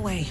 way.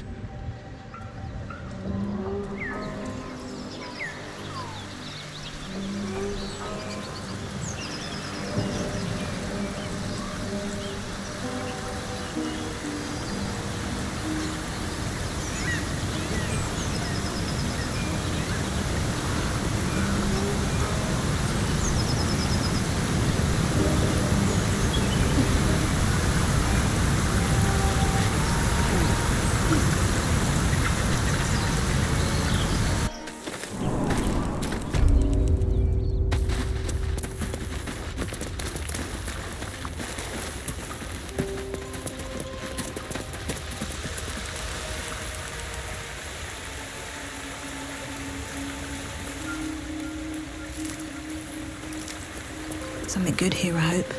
Something good here, I hope.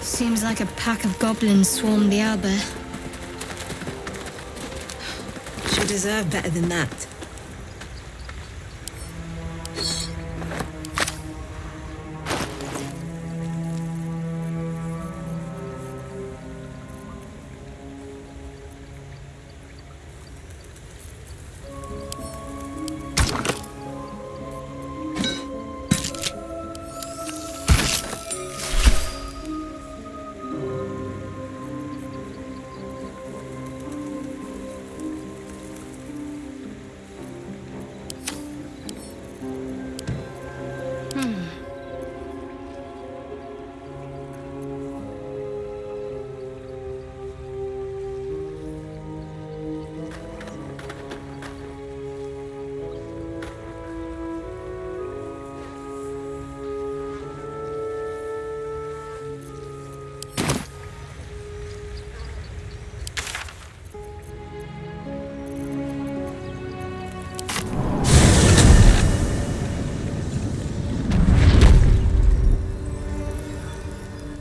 Seems like a pack of goblins swarmed the Owlbear. She'll deserve better than that.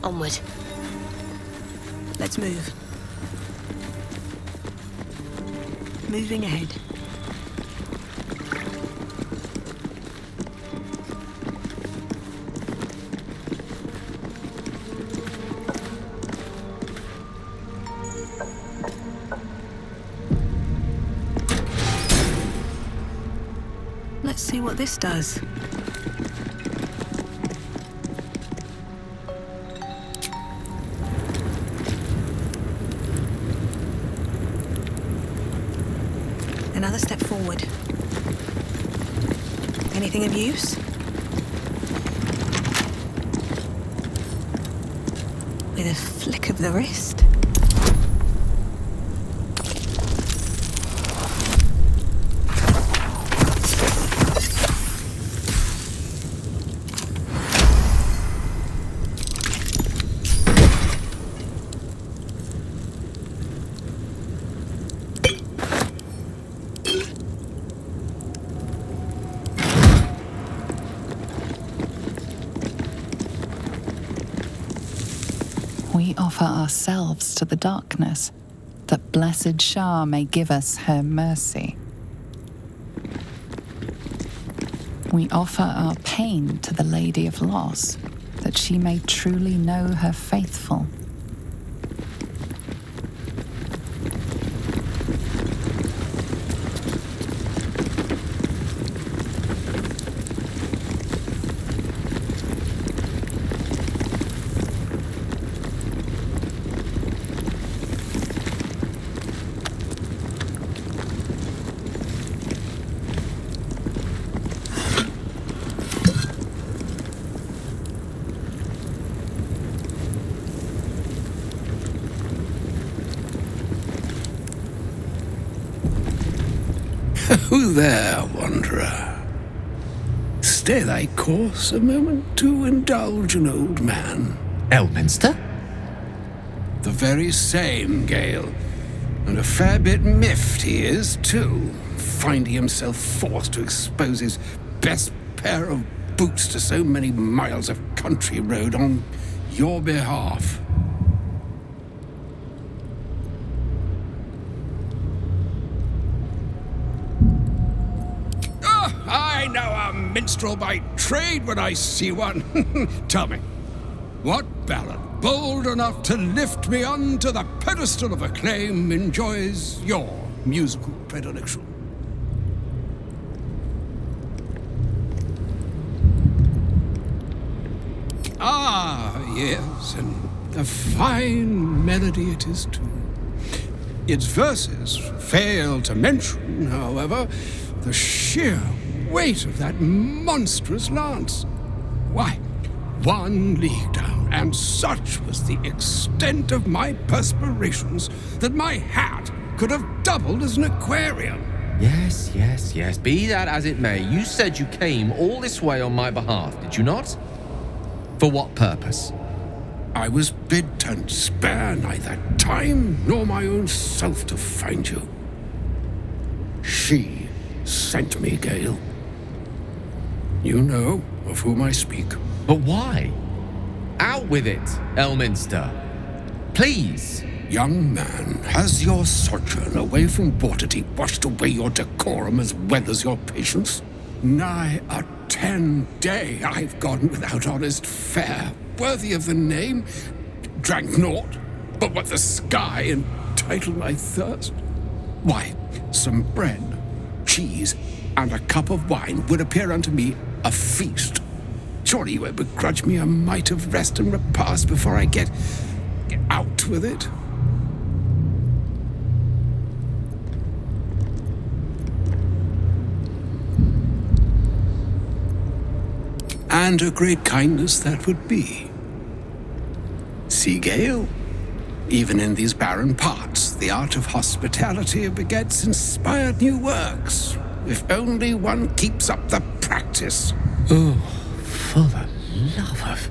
Onward. Let's move. Moving ahead. Let's see what this does. Another step forward. Anything of use? With a flick of the wrist. We offer ourselves to the darkness, that blessed Shah may give us her mercy. We offer our pain to the Lady of Loss, that she may truly know her faithful. Who there, wanderer? Stay thy course a moment to indulge an old man. Elminister? The very same, Gale. And a fair bit miffed he is, too, finding himself forced to expose his best pair of boots to so many miles of country road on your behalf. I know a minstrel by trade when I see one. Tell me, What ballad, bold enough to lift me onto the pedestal of acclaim, enjoys your musical predilection? Ah, yes, and a fine melody it is too. Its verses fail to mention, however, the sheer weight of that monstrous lance. Why, 1 league down, and such was the extent of my perspirations that my hat could have doubled as an aquarium. Yes. Be that as it may, you said you came all this way on my behalf, did you not? For what purpose? I was bid to spare neither time nor my own self to find you. She sent me, Gale. You know of whom I speak. But why? Out with it, Elminister. Please. Young man, has your sojourn away from Bortity washed away your decorum as well as your patience? Nigh a 10-day I've gone without honest fare, worthy of the name. Drank naught, but what the sky entitled my thirst. Why, some bread, cheese, and a cup of wine would appear unto me a feast. Surely you would begrudge me a mite of rest and repast before I get out with it. And a great kindness that would be. See, Gale, even in these barren parts, the art of hospitality begets inspired new works, if only one keeps up the practice. Oh, for the love of...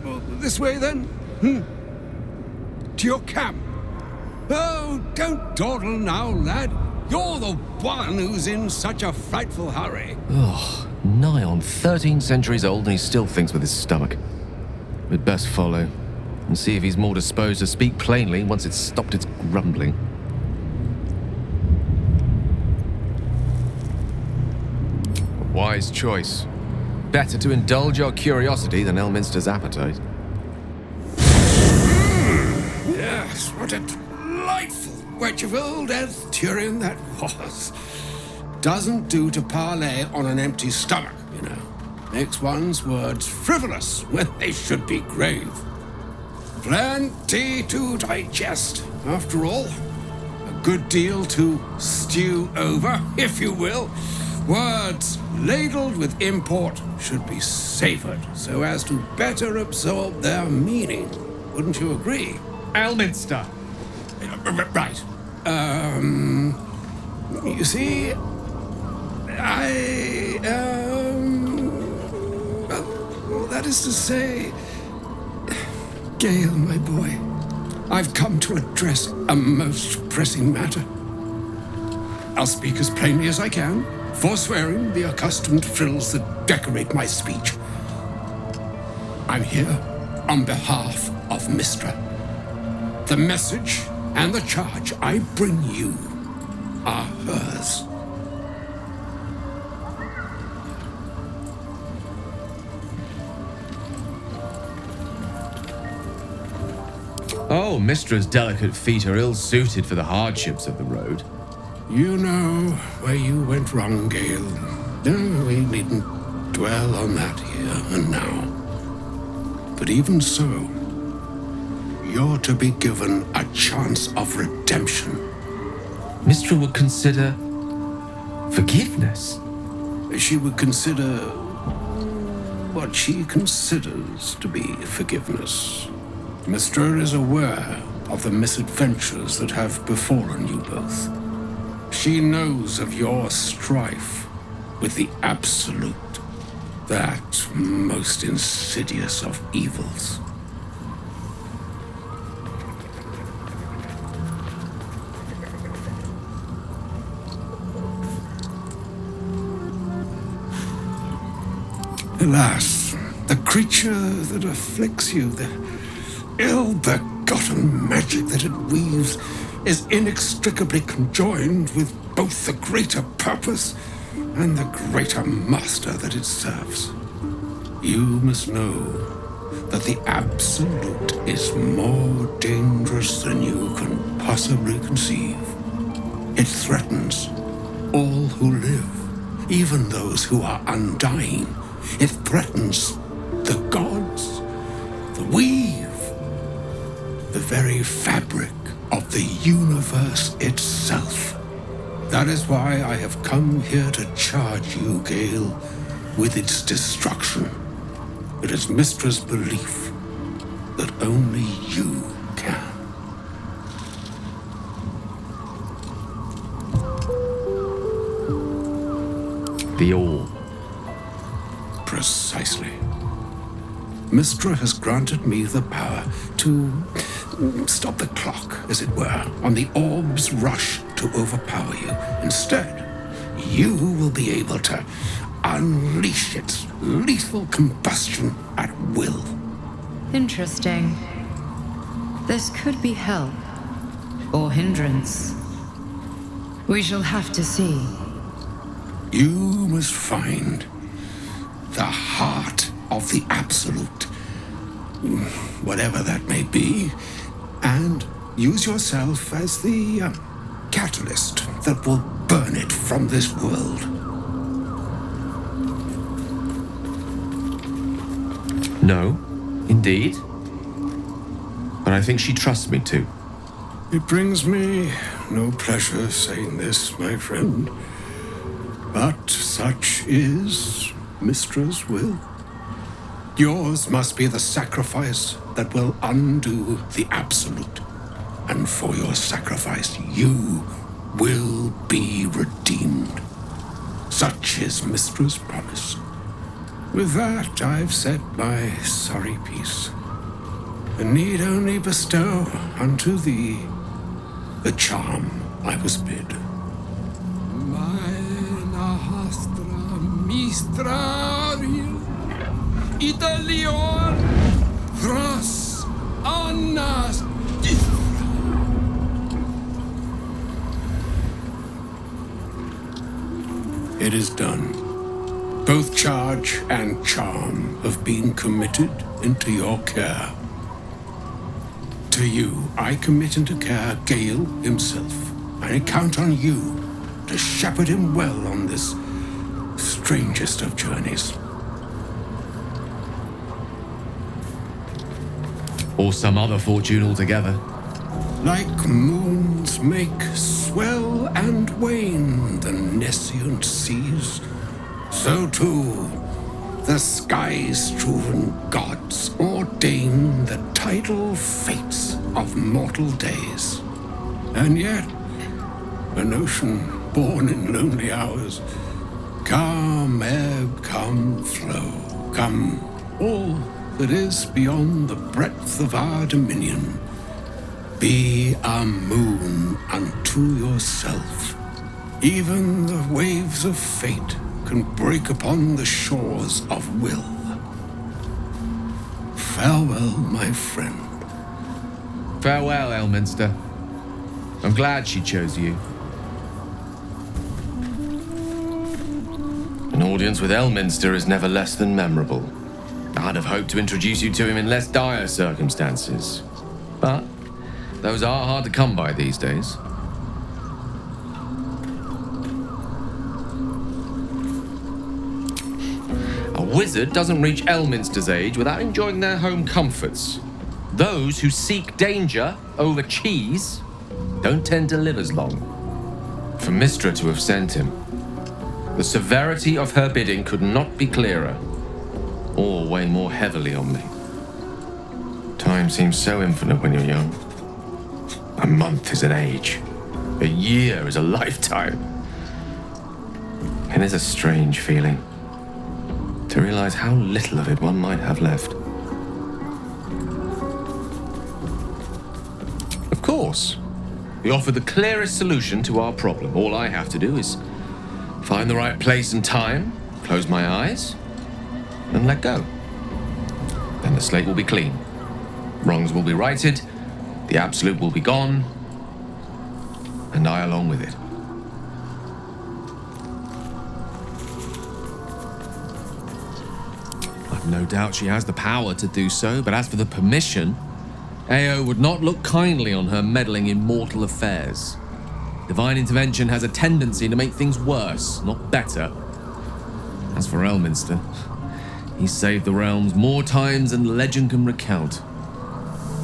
Well, this way then? To your camp. Oh, don't dawdle now, lad. You're the one who's in such a frightful hurry. Oh, nigh on 13 centuries old and he still thinks with his stomach. We'd best follow and see if he's more disposed to speak plainly once it's stopped its grumbling. A wise choice. Better to indulge your curiosity than Elminster's appetite. Yes, what a delightful wedge of old Arthurian that was. Doesn't do to parley on an empty stomach, you know. Makes one's words frivolous when they should be grave. Plenty to digest, after all. A good deal to stew over, if you will. Words ladled with import should be savored so as to better absorb their meaning. Wouldn't you agree? Elminster! Right. You see, well, that is to say, Gale, my boy, I've come to address a most pressing matter. I'll speak as plainly as I can, forswearing the accustomed frills that decorate my speech. I'm here on behalf of Mistra. The message and the charge I bring you are hers. Oh, Mistra's delicate feet are ill-suited for the hardships of the road. You know where you went wrong, Gale. No, we needn't dwell on that here and now. But even so, you're to be given a chance of redemption. Mistra would consider forgiveness. She would consider what she considers to be forgiveness. Mistra is aware of the misadventures that have befallen you both. She knows of your strife with the Absolute, that most insidious of evils. Alas, the creature that afflicts you, the ill-begotten magic that it weaves, is inextricably conjoined with both the greater purpose and the greater master that it serves. You must know that the Absolute is more dangerous than you can possibly conceive. It threatens all who live, even those who are undying. It threatens the gods, the weave, the very fabric of the universe itself. That is why I have come here to charge you, Gale, with its destruction. It is Mystra's belief that only you can. The All. Precisely. Mystra has granted me the power to stop the clock, as it were, on the orb's rush to overpower you. Instead, you will be able to unleash its lethal combustion at will. Interesting. This could be help or hindrance. We shall have to see. You must find the heart of the Absolute, whatever that may be, and use yourself as the catalyst that will burn it from this world. No, indeed. But I think she trusts me too. It brings me no pleasure saying this, my friend, but such is Mystra's will. Yours must be the sacrifice that will undo the Absolute. And for your sacrifice, you will be redeemed. Such is Mystra's promise. With that, I've said my sorry piece, and need only bestow unto thee the charm I was bid. Maena hastra mistrario Italion thras annas dithra. It is done. Both charge and charm have been committed into your care. To you, I commit into care Gale himself. I count on you to shepherd him well on this strangest of journeys. Or some other fortune altogether. Like moons make swell and wane the nescient seas, so too the sky-strewn gods ordain the tidal fates of mortal days. And yet, an ocean born in lonely hours, come ebb, come flow, come all that is beyond the breadth of our dominion. Be a moon unto yourself. Even the waves of fate can break upon the shores of will. Farewell, my friend. Farewell, Elminister. I'm glad she chose you. An audience with Elminister is never less than memorable. I'd have hoped to introduce you to him in less dire circumstances. But those are hard to come by these days. A wizard doesn't reach Elminster's age without enjoying their home comforts. Those who seek danger over cheese don't tend to live as long. For Mystra to have sent him, the severity of her bidding could not be clearer, or weigh more heavily on me. Time seems so infinite when you're young. A month is an age. A year is a lifetime. It is a strange feeling to realize how little of it one might have left. Of course, we offer the clearest solution to our problem. All I have to do is find the right place and time, close my eyes, and let go. Then the slate will be clean. Wrongs will be righted, the Absolute will be gone, and I along with it. No doubt she has the power to do so, but as for the permission, Ao would not look kindly on her meddling in mortal affairs. Divine intervention has a tendency to make things worse, not better. As for Elminister, he's saved the realms more times than legend can recount.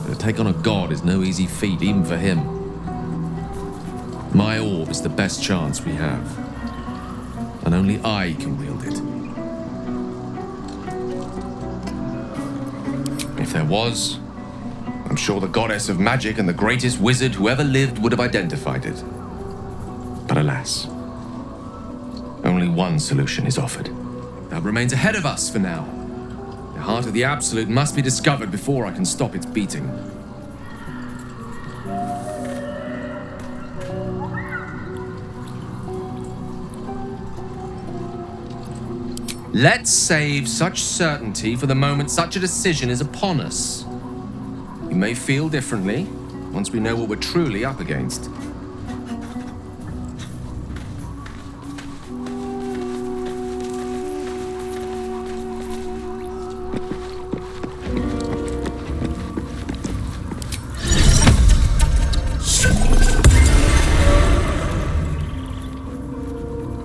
But to take on a god is no easy feat, even for him. My orb is the best chance we have, and only I can wield it. If there was, I'm sure the goddess of magic and the greatest wizard who ever lived would have identified it. But alas, only one solution is offered. That remains ahead of us for now. The heart of the Absolute must be discovered before I can stop its beating. Let's save such certainty for the moment such a decision is upon us. We may feel differently once we know what we're truly up against.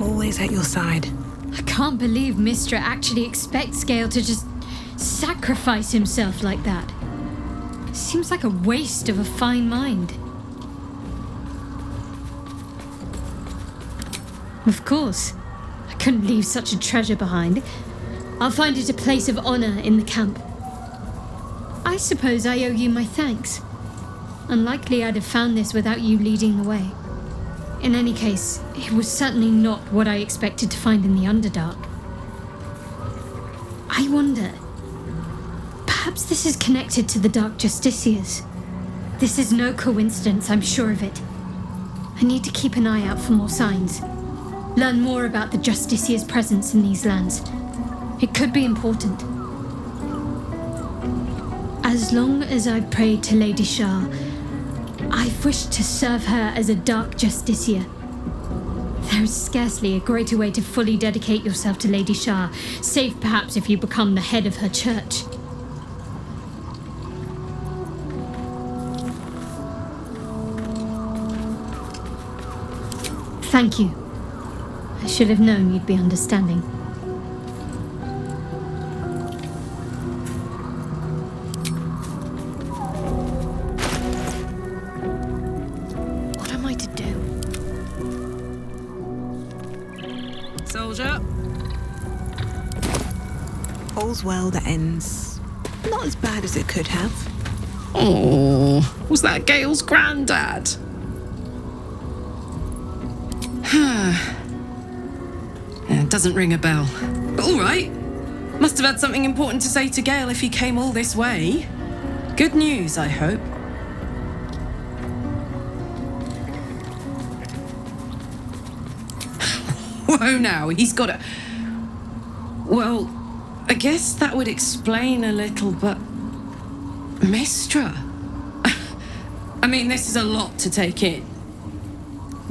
Always at your side. I can't believe Mistra actually expects Gale to just sacrifice himself like that. Seems like a waste of a fine mind. Of course. I couldn't leave such a treasure behind. I'll find it a place of honor in the camp. I suppose I owe you my thanks. Unlikely I'd have found this without you leading the way. In any case, it was certainly not what I expected to find in the Underdark. I wonder, perhaps this is connected to the Dark Justiciars. This is no coincidence, I'm sure of it. I need to keep an eye out for more signs. Learn more about the Justiciars' presence in these lands. It could be important. As long as I've prayed to Lady Shah, I've wished to serve her as a Dark Justiciar. There is scarcely a greater way to fully dedicate yourself to Lady Shah, save perhaps if you become the head of her church. Thank you. I should have known you'd be understanding. What am I to do? Soldier. All's well that ends. Not as bad as it could have. Oh, was that Gale's granddad? It doesn't ring a bell. But all right. Must have had something important to say to Gale if he came all this way. Good news, I hope. Whoa now, he's got a... Well, I guess that would explain a little, but... Mistra? I mean, this is a lot to take in.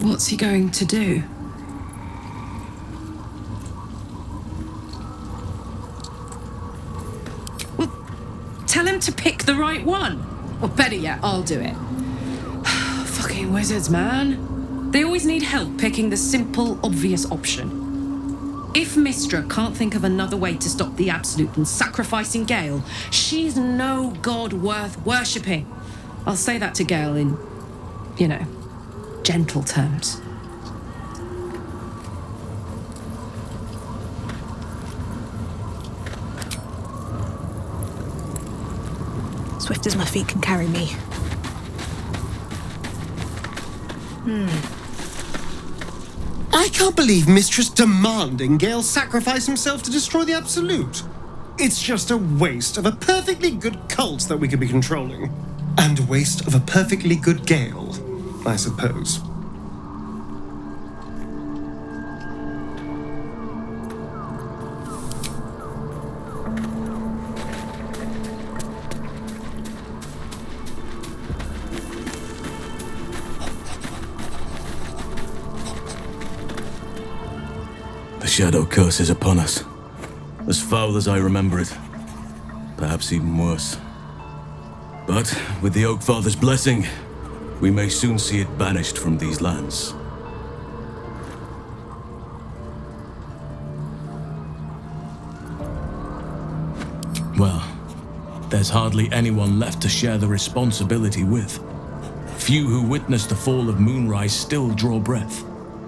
What's he going to do? Well, tell him to pick the right one. Or better yet, I'll do it. Fucking wizards, man. They always need help picking the simple, obvious option. If Mistra can't think of another way to stop the Absolute than sacrificing Gale, she's no god worth worshipping. I'll say that to Gale in, gentle terms. Swift as my feet can carry me. I can't believe Mistress demanding Gale sacrifice himself to destroy the Absolute. It's just a waste of a perfectly good cult that we could be controlling. And a waste of a perfectly good Gale, I suppose. The Shadow Curse is upon us, as foul as I remember it. perhaps even worse. But with the Oak Father's blessing, we may soon see it banished from these lands. Well, there's hardly anyone left to share the responsibility with. Few who witnessed the fall of Moonrise still draw breath.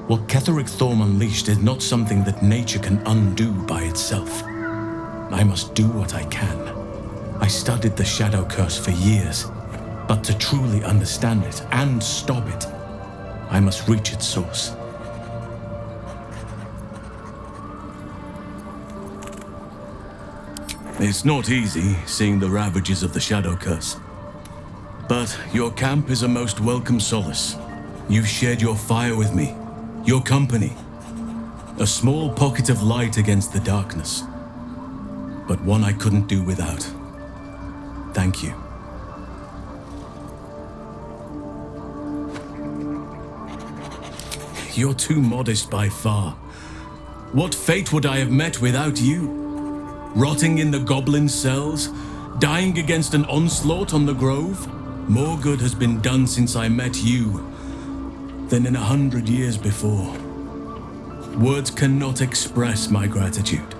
What Ketheric Thorm unleashed is not something that nature can undo by itself. I must do what I can. I studied the Shadow Curse for years, but to truly understand it and stop it, I must reach its source. It's not easy seeing the ravages of the Shadow Curse. But your camp is a most welcome solace. You've shared your fire with me, your company. A small pocket of light against the darkness. But one I couldn't do without. Thank you. You're too modest by far. What fate would I have met without you? Rotting in the goblin cells? Dying against an onslaught on the grove? More good has been done since I met you than in 100 years before. Words cannot express my gratitude.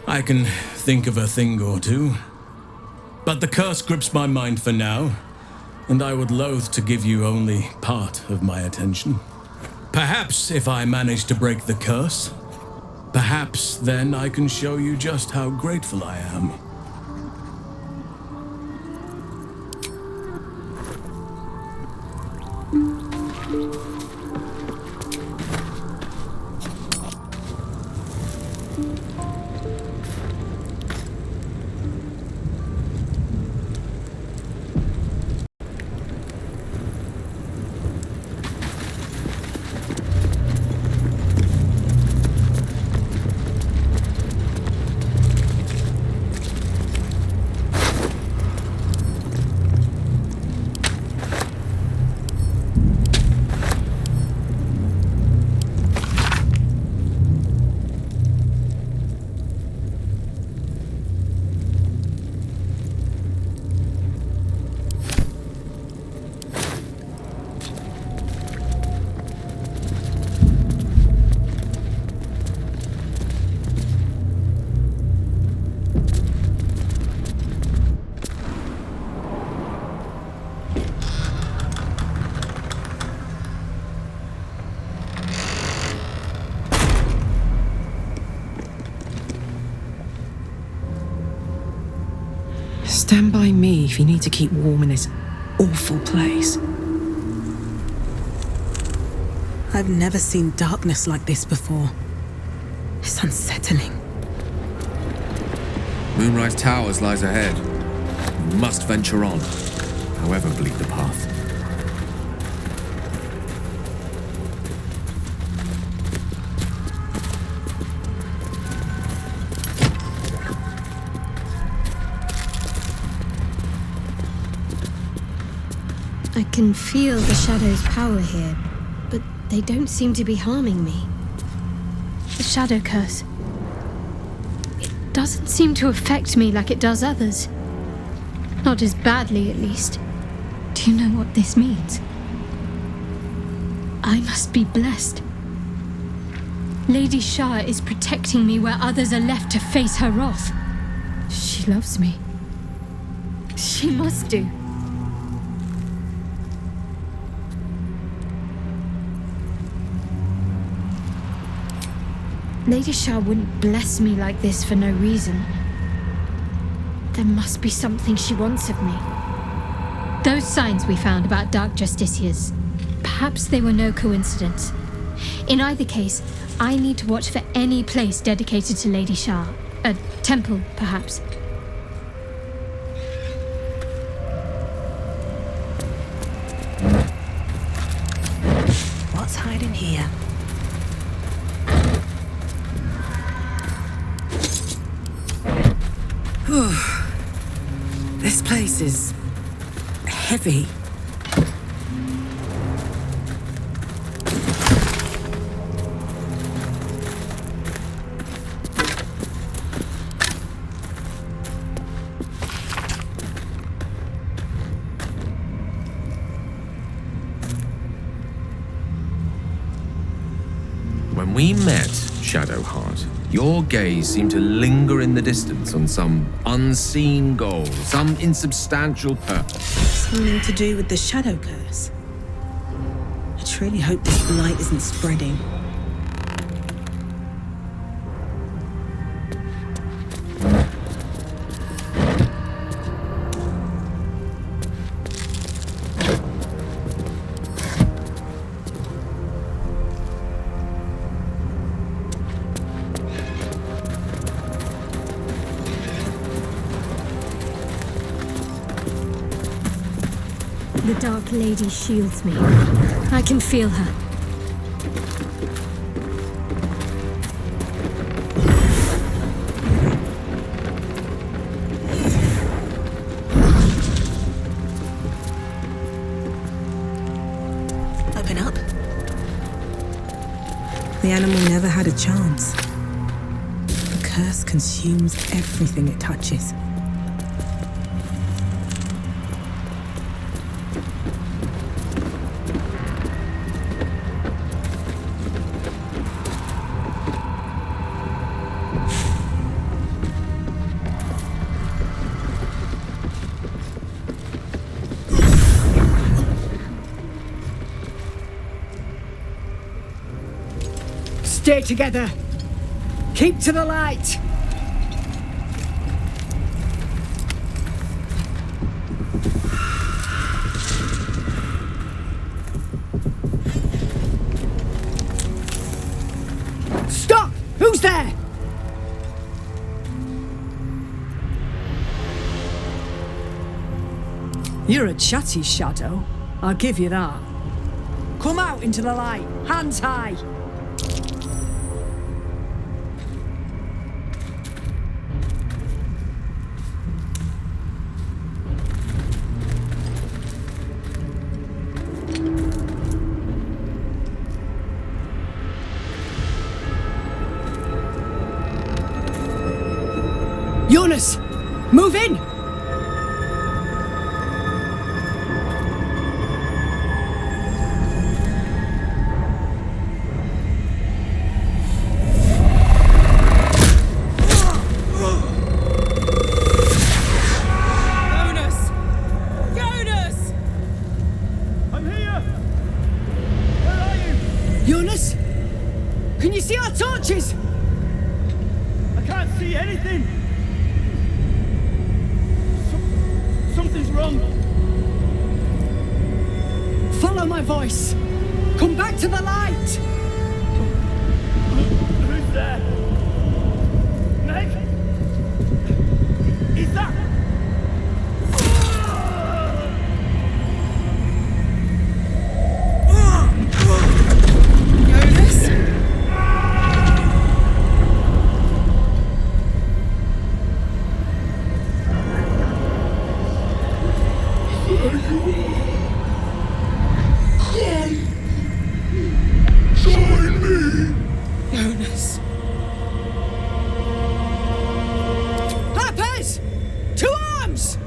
I can think of a thing or two, but the curse grips my mind for now, and I would loathe to give you only part of my attention. Perhaps if I manage to break the curse, perhaps then I can show you just how grateful I am. Stand by me if you need to keep warm in this awful place. I've never seen darkness like this before. It's unsettling. Moonrise Towers lies ahead. We must venture on, however bleak the path. I can feel the shadow's power here, but they don't seem to be harming me. The Shadow Curse. It doesn't seem to affect me like it does others. Not as badly, at least. Do you know what this means? I must be blessed. Lady Shah is protecting me where others are left to face her wrath. She loves me. She must do. Lady Shah wouldn't bless me like this for no reason. There must be something she wants of me. Those signs we found about Dark Justiciars, perhaps they were no coincidence. In either case, I need to watch for any place dedicated to Lady Shah. A temple, perhaps. What's hiding here? This place is heavy. met Shadowheart, your gaze seemed to linger in the distance on some unseen goal, some insubstantial purpose. Something to do with the shadow curse. I truly hope this blight isn't spreading. The Dark Lady shields me. I can feel her. Open up. The animal never had a chance. The curse consumes everything it touches. Stay together. Keep to the light. Stop! Who's there? You're a chatty shadow. I'll give you that. Come out into the light. Hands high. Jonas, move in! Jonas! Jonas! I'm here! Where are you? Jonas? Can you see our torches? I can't see anything! Something's wrong. Follow my voice. Come back to the light. Who's there? Meg? Is that? Jonas? Jonas. Harpers! To arms!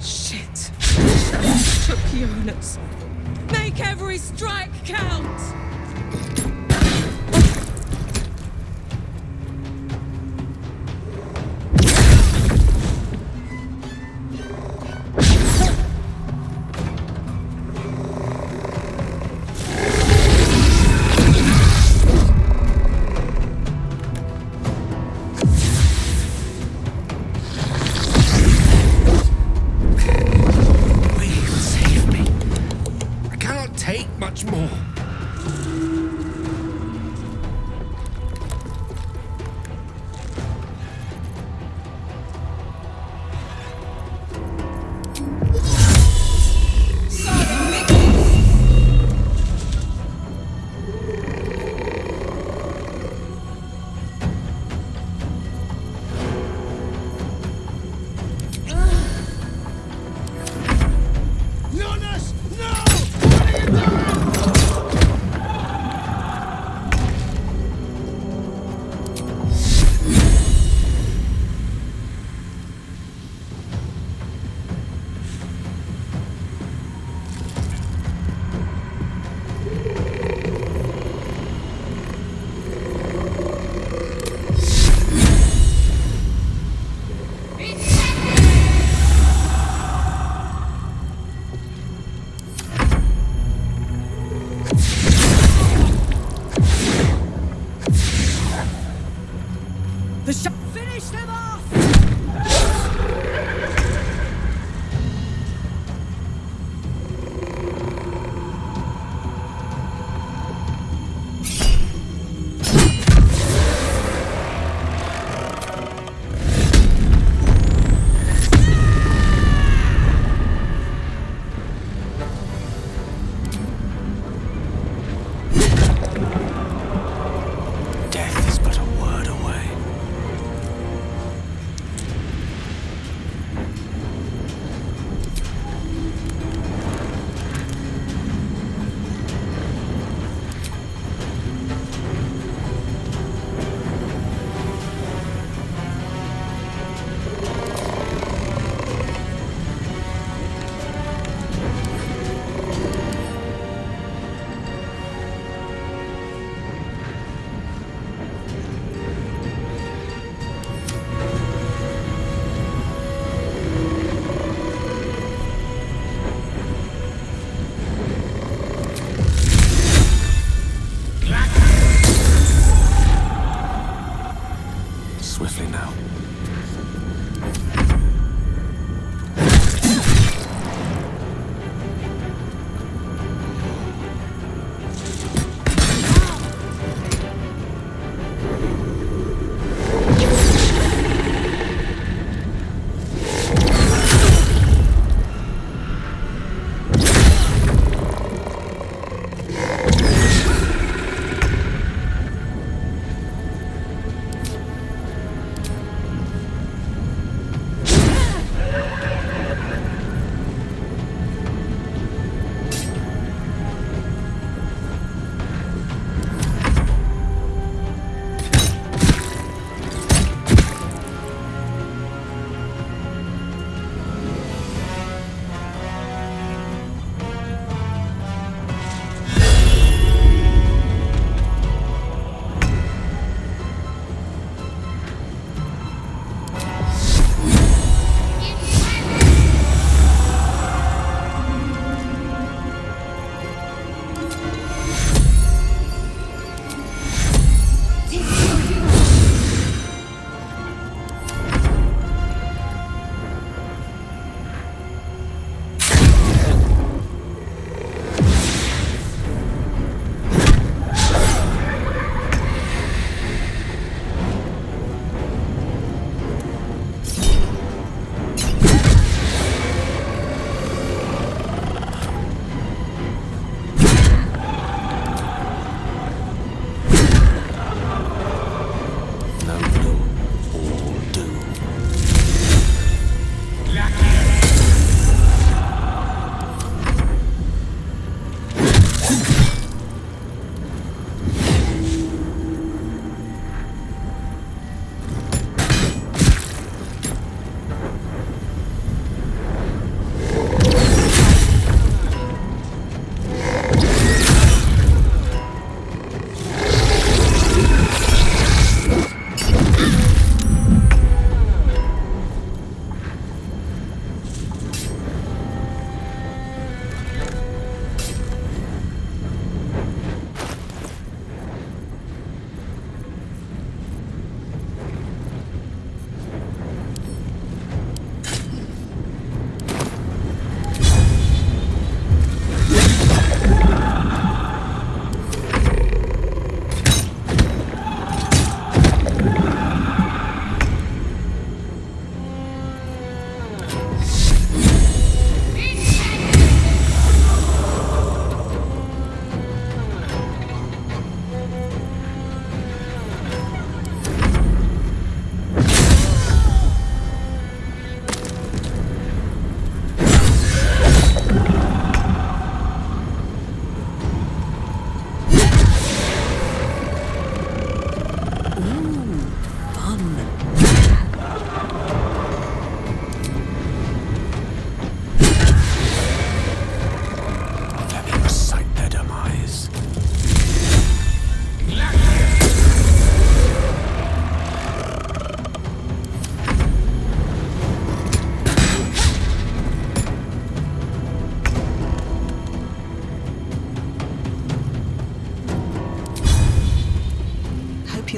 Shit. Took Jonas. Make every strike count! Much more. Jonas, no! What are you doing?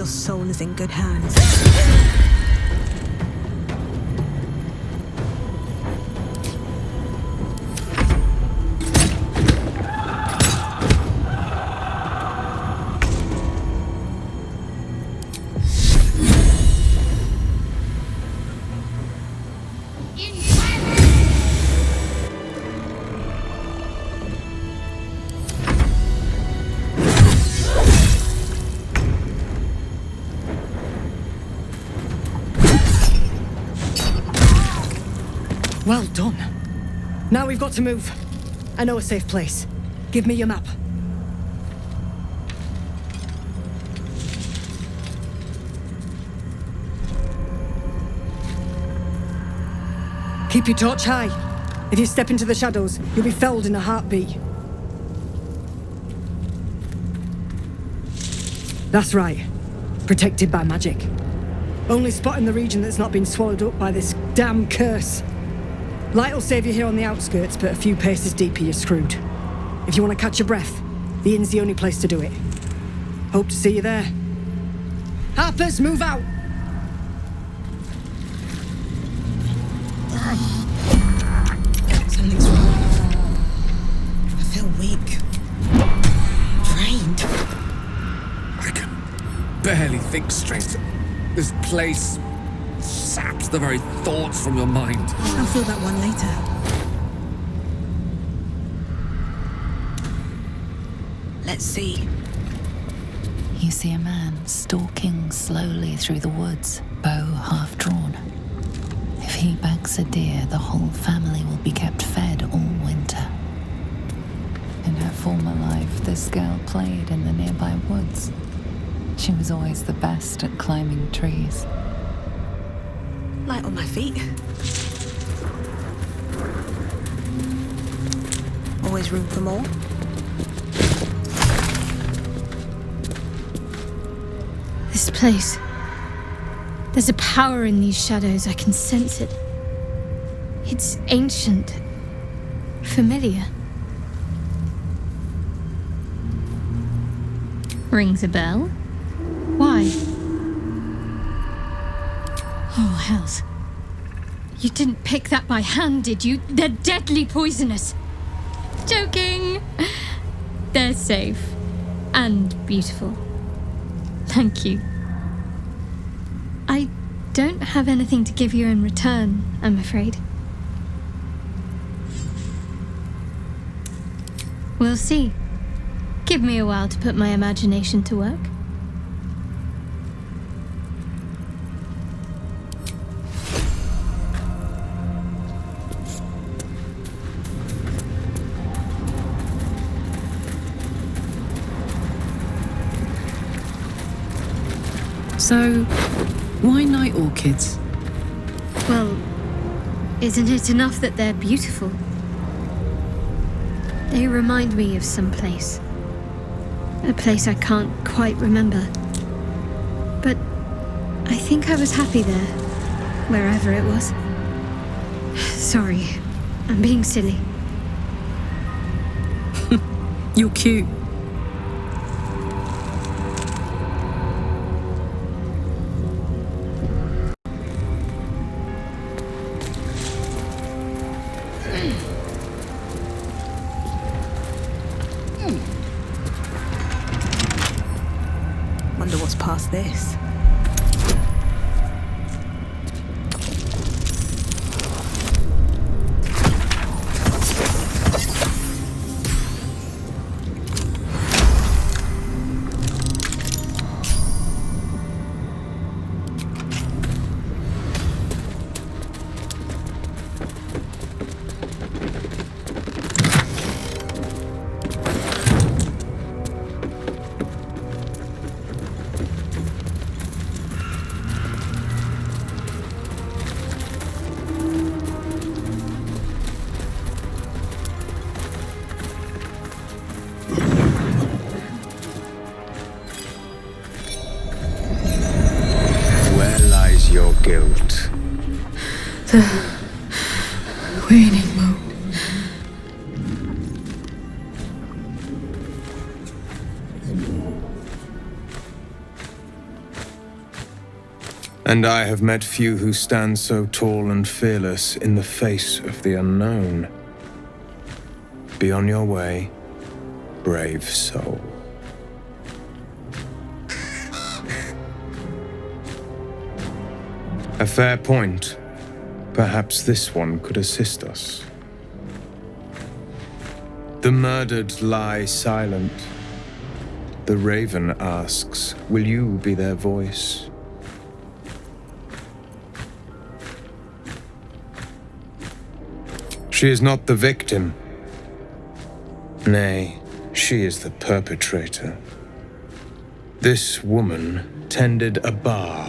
Your soul is in good hands. Well done. Now we've got to move. I know a safe place. Give me your map. Keep your torch high. If you step into the shadows, you'll be felled in a heartbeat. That's right. Protected by magic. Only spot in the region that's not been swallowed up by this damn curse. Light will save you here on the outskirts, but a few paces deeper you're screwed. If you want to catch your breath, the inn's the only place to do it. Hope to see you there. Harpers, move out! Something's wrong. I feel weak. Drained. I can barely think straight. This place saps the very thoughts from your mind. I'll feel that one later. Let's see. You see a man stalking slowly through the woods, bow half drawn. If he bags a deer, the whole family will be kept fed all winter. In her former life, this girl played in the nearby woods. She was always the best at climbing trees. Light on my feet. Always room for more. This place. There's a power in these shadows, I can sense it. It's ancient. Familiar. Rings a bell? Why? Oh, hells. You didn't pick that by hand, did you? They're deadly poisonous. Joking! They're safe. And beautiful. Thank you. I don't have anything to give you in return, I'm afraid. We'll see. Give me a while to put my imagination to work. So, why night orchids? Well, isn't it enough that they're beautiful? They remind me of some place. A place I can't quite remember. But I think I was happy there, wherever it was. Sorry, I'm being silly. You're cute. Wonder what's past this. And I have met few who stand so tall and fearless in the face of the unknown. Be on your way, brave soul. A fair point. Perhaps this one could assist us. The murdered lie silent. The raven asks, will you be their voice? She is not the victim. Nay, she is the perpetrator. This woman tended a bar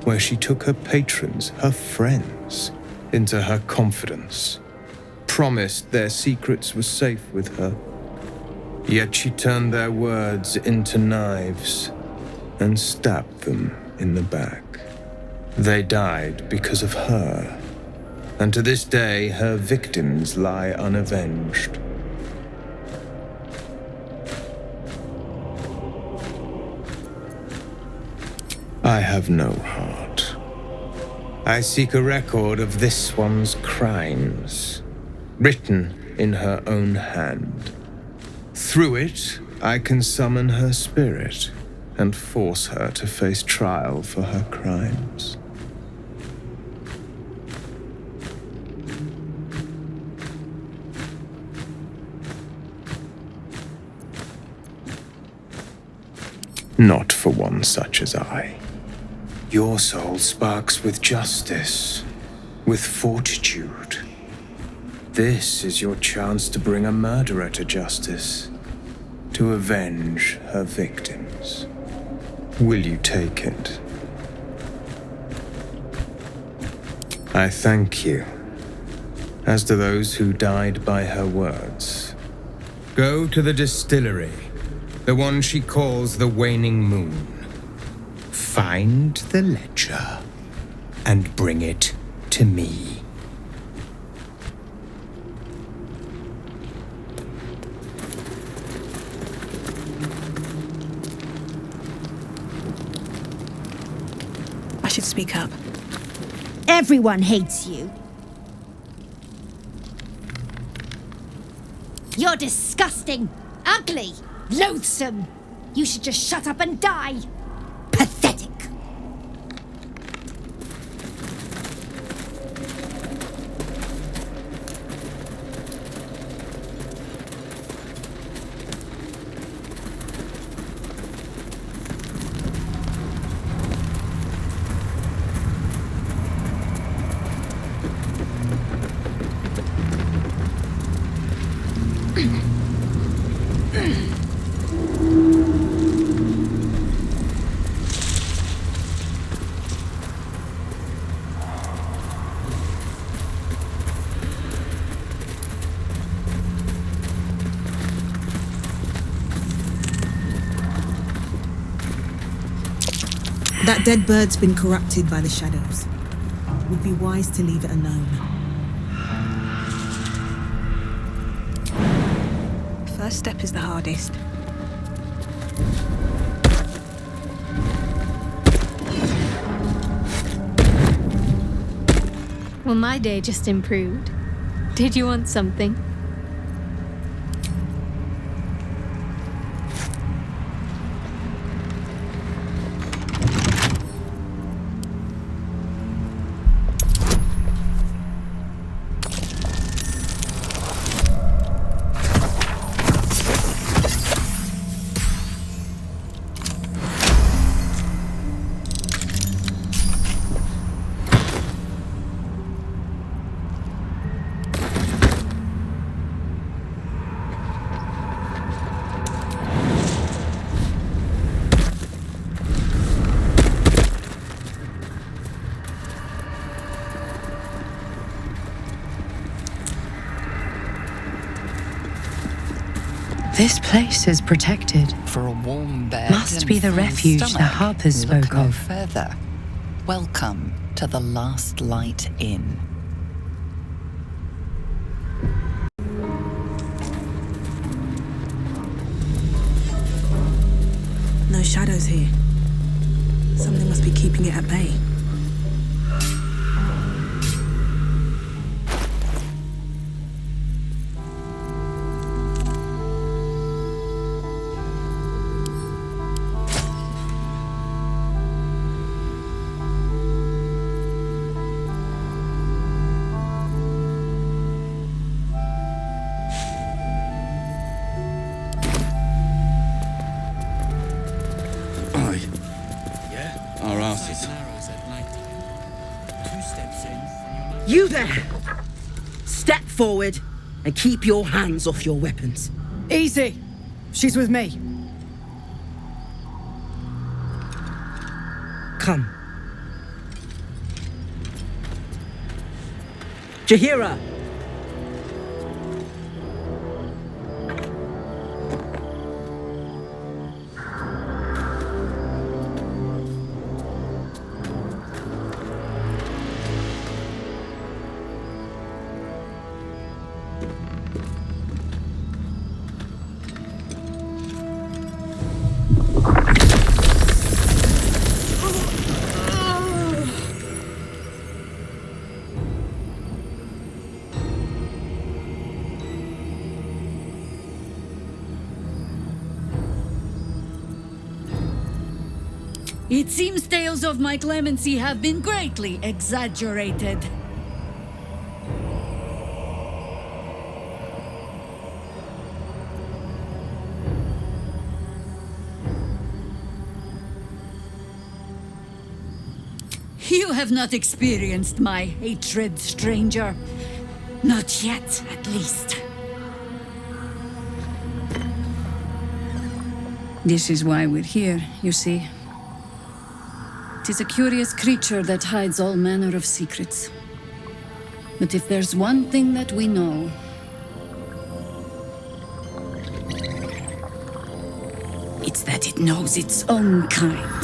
where she took her patrons, her friends, into her confidence, promised their secrets were safe with her. Yet she turned their words into knives and stabbed them in the back. They died because of her, and to this day her victims lie unavenged. I have no heart. I seek a record of this one's crimes, written in her own hand. Through it, I can summon her spirit and force her to face trial for her crimes. Not for one such as I. Your soul sparks with justice, with fortitude. This is your chance to bring a murderer to justice, to avenge her victims. Will you take it? I thank you, as do those who died by her words. Go to the distillery, the one she calls the Waning Moon. Find the ledger and bring it to me. I should speak up. Everyone hates you. You're disgusting, ugly, loathsome. You should just shut up and die. Pathetic. That dead bird's been corrupted by the shadows. Would be wise to leave it alone. First step is the hardest. Well, my day just improved. Did you want something? This place is protected. For a warm bed. Must be the refuge the Harpers spoke no of. Further. Welcome to the Last Light Inn. No shadows here. Something must be keeping it at bay. way. Yeah? Our asses. You there! Step forward and keep your hands off your weapons. Easy. She's with me. Come. Jaheira! It seems tales of my clemency have been greatly exaggerated. You have not experienced my hatred, stranger. Not yet, at least. This is why we're here, you see. 'Tis a curious creature that hides all manner of secrets. But if there's one thing that we know, it's that it knows its own kind.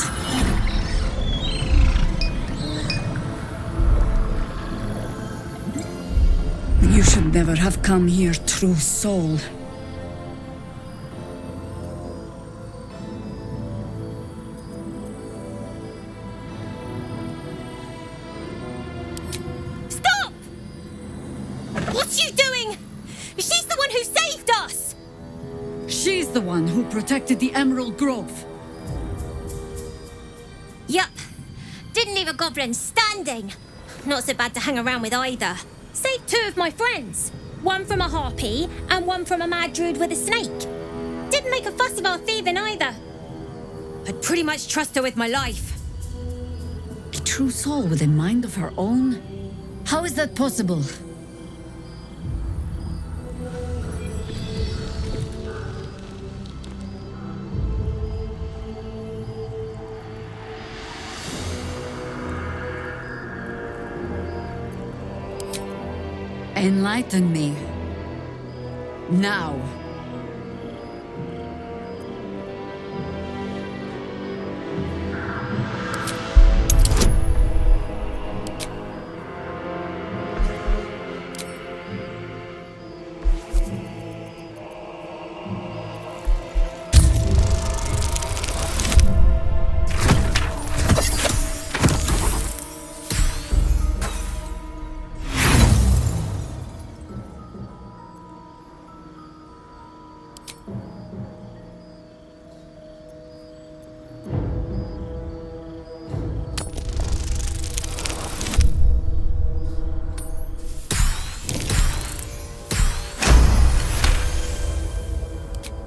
You should never have come here, true soul. The one who protected the Emerald Grove. Yup. Didn't leave a goblin standing. Not so bad to hang around with either. Saved 2 of my friends. One from a harpy and one from a mad druid with a snake. Didn't make a fuss about thieving either. I'd pretty much trust her with my life. A true soul with a mind of her own? How is that possible? Enlighten me. Now.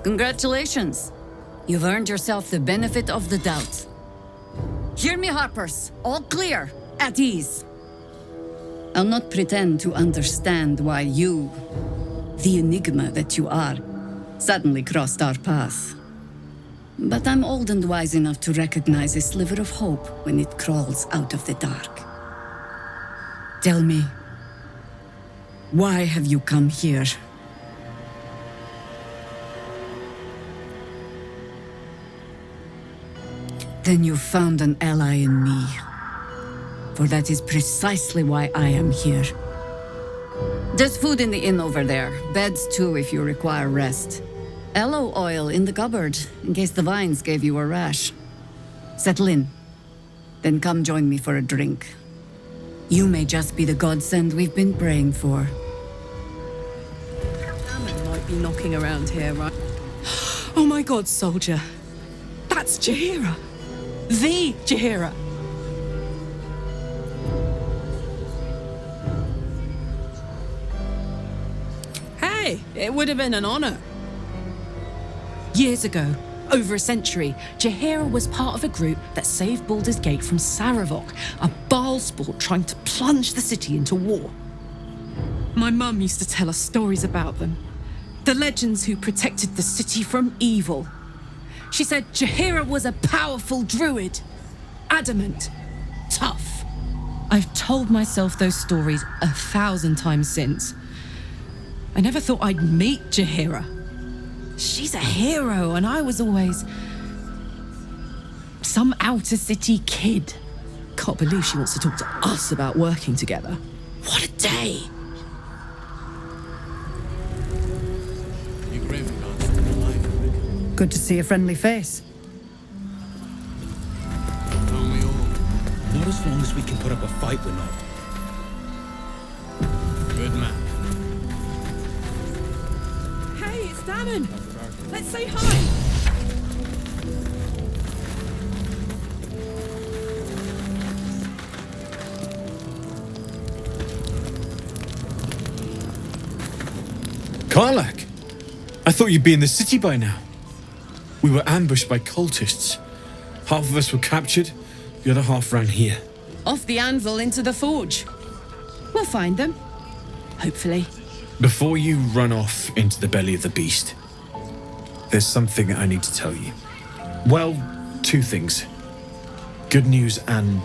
Congratulations. You've earned yourself the benefit of the doubt. Hear me, Harpers. All clear. At ease. I'll not pretend to understand why you, the enigma that you are, suddenly crossed our path. But I'm old and wise enough to recognize a sliver of hope when it crawls out of the dark. Tell me, why have you come here? Then you found an ally in me. For that is precisely why I am here. There's food in the inn over there. Beds too if you require rest. Aloe oil in the cupboard, in case the vines gave you a rash. Settle in. Then come join me for a drink. You may just be the godsend we've been praying for. Dammon might be knocking around here, right? Oh my god, soldier. That's Jaheira. The Jaheira. Hey, it would have been an honor. Years ago, Over a century, Jaheira was part of a group that saved Baldur's Gate from Saravok, a Baalsport trying to plunge the city into war. My mum used to tell us stories about them. The legends who protected the city from evil. She said Jaheira was a powerful druid. Adamant. Tough. I've told myself those stories 1,000 times since. I never thought I'd meet Jaheira. She's a hero, and I was always some outer city kid. Can't believe she wants to talk to us about working together. What a day! Good to see a friendly face. Not as long as we can put up a fight, we're not. Good man. Hey, it's Dammon! Let's say hi! Karlach! I thought you'd be in the city by now. We were ambushed by cultists. Half of us were captured, the other half ran here. Off the anvil into the forge. We'll find them. Hopefully. Before you run off into the belly of the beast, there's something I need to tell you. Well, two things. Good news and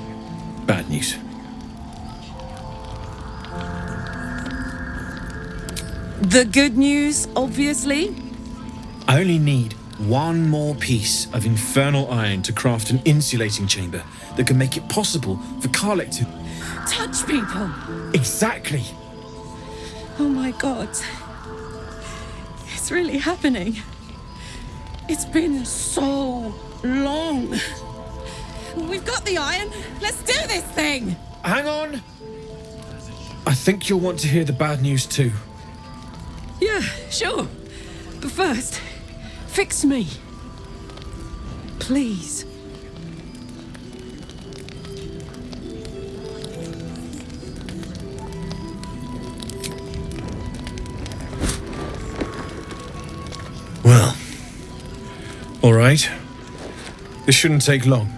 bad news. The good news, obviously. I only need one more piece of infernal iron to craft an insulating chamber that can make it possible for Karlach to touch people. Exactly. Oh my god. It's really happening. It's been so long. We've got the iron. Let's do this thing. Hang on. I think you'll want to hear the bad news too. Yeah, sure. But first, fix me. Please. Well, all right. This shouldn't take long.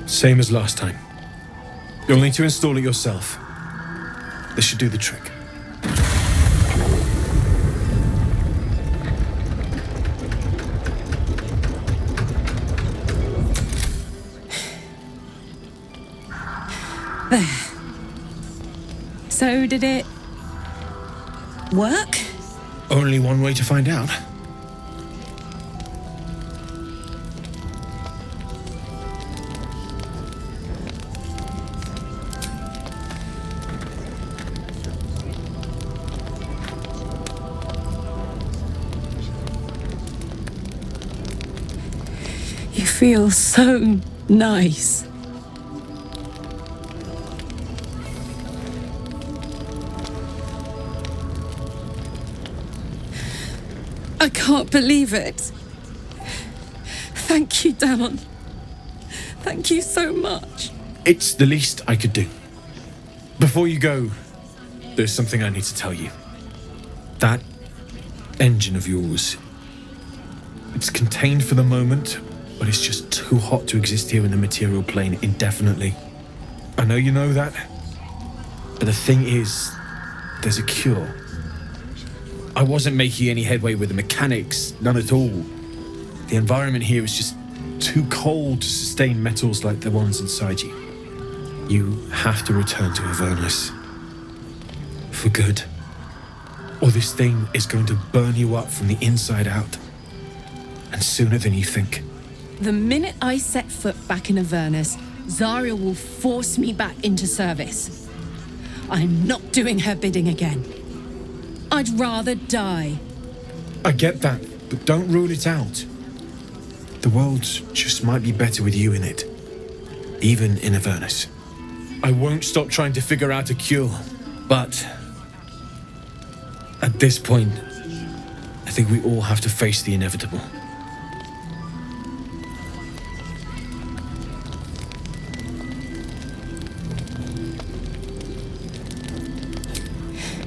Same as last time. You'll need to install it yourself. This should do the trick. There. So did it work? Only one way to find out. You feel so nice. I can't believe it. Thank you, Dammon. Thank you so much. It's the least I could do. Before you go, there's something I need to tell you. That engine of yours, it's contained for the moment, but it's just too hot to exist here in the material plane indefinitely. I know you know that, but the thing is, there's a cure. I wasn't making any headway with the mechanics, none at all. The environment here is just too cold to sustain metals like the ones inside you. You have to return to Avernus. For good. Or this thing is going to burn you up from the inside out. And sooner than you think. The minute I set foot back in Avernus, Zarya will force me back into service. I'm not doing her bidding again. I'd rather die. I get that, but don't rule it out. The world just might be better with you in it. Even in Avernus. I won't stop trying to figure out a cure, but at this point, I I think we all have to face the inevitable.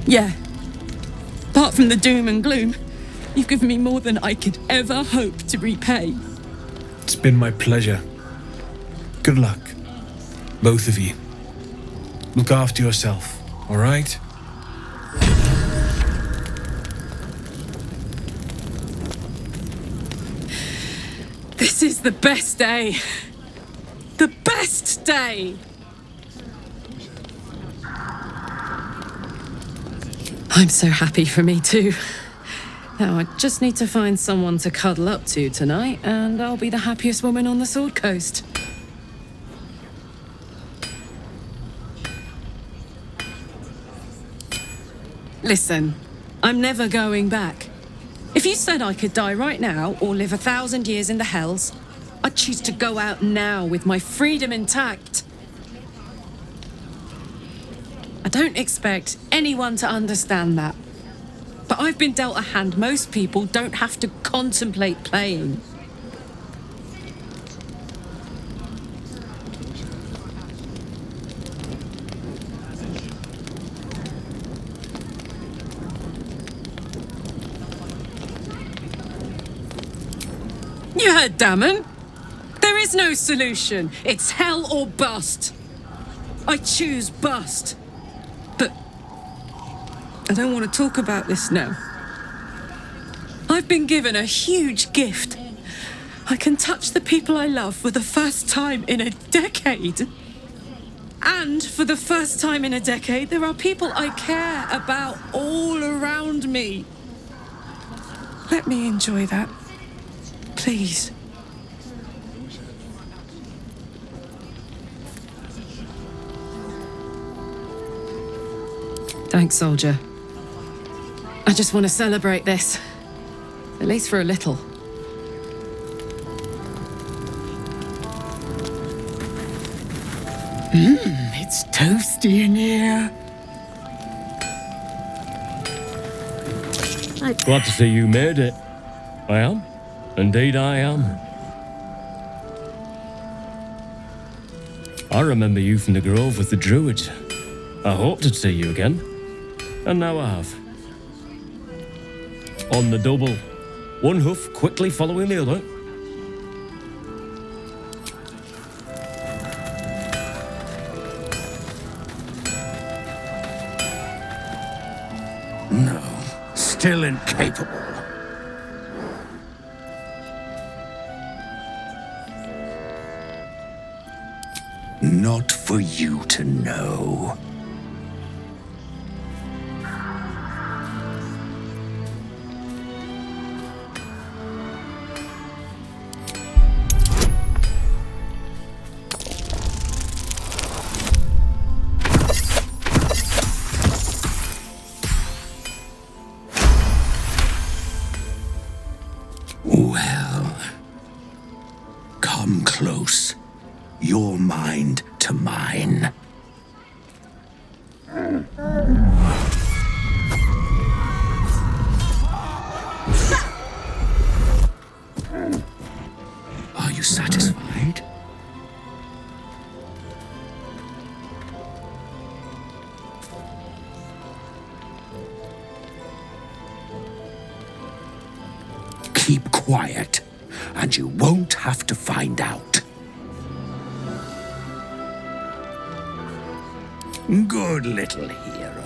Yeah. Apart from the doom and gloom, you've given me more than I could ever hope to repay. It's been my pleasure. Good luck, both of you. Look after yourself, all right? This is the best day. The best day! I'm so happy for me too. Now I just need to find someone to cuddle up to tonight, and I'll be the happiest woman on the Sword Coast. Listen, I'm never going back. If you said I could die right now or live 1,000 years in the Hells, I'd choose to go out now with my freedom intact. I don't expect anyone to understand that. But I've been dealt a hand most people don't have to contemplate playing. You heard Dammon. There is no solution. It's hell or bust. I choose bust. But I don't want to talk about this now. I've been given a huge gift. I can touch the people I love for the first time in a decade. And for the first time in a decade, there are people I care about all around me. Let me enjoy that. Please. Thanks, soldier. I just want to celebrate this. At least for a little. It's toasty in here. Glad to see you made it. I am. Indeed I am. I remember you from the Grove with the Druids. I hoped to see you again. And now I have. On the double. One hoof quickly following the other. No, still incapable. Not for you to know. Well, come close. Your mind to mine. Are you satisfied? Keep quiet, and you won't have to find out. Good little hero.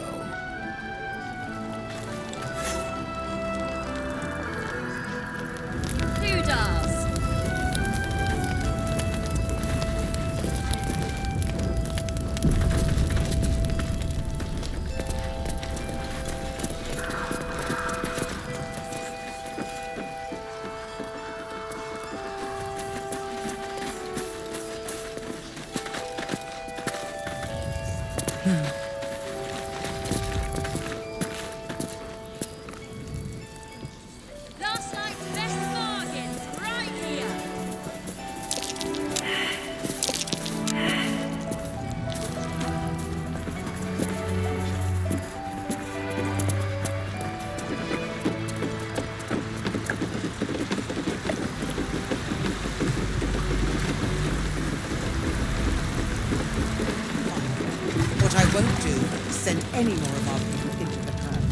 any more of our people into the clan.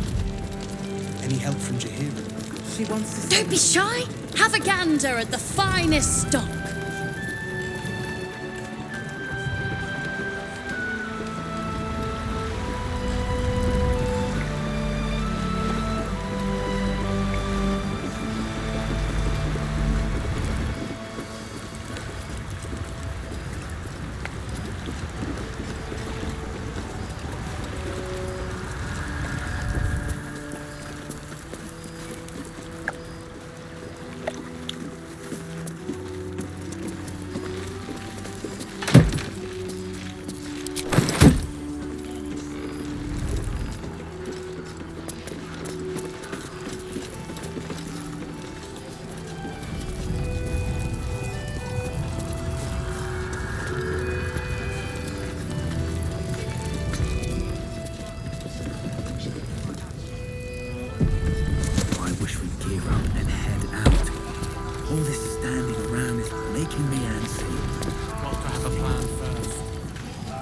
Any help from Jaheira? She wants to... Don't be shy. Have a gander at the finest stock.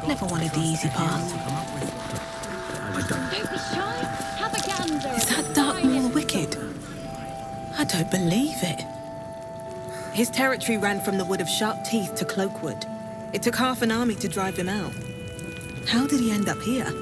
Never wanted the easy path. Don't be shy. Have a gander. Is that Darkmaw the Wicked? I don't believe it. His territory ran from the Wood of Sharp Teeth to Cloakwood. It took half an army to drive him out. How did he end up here?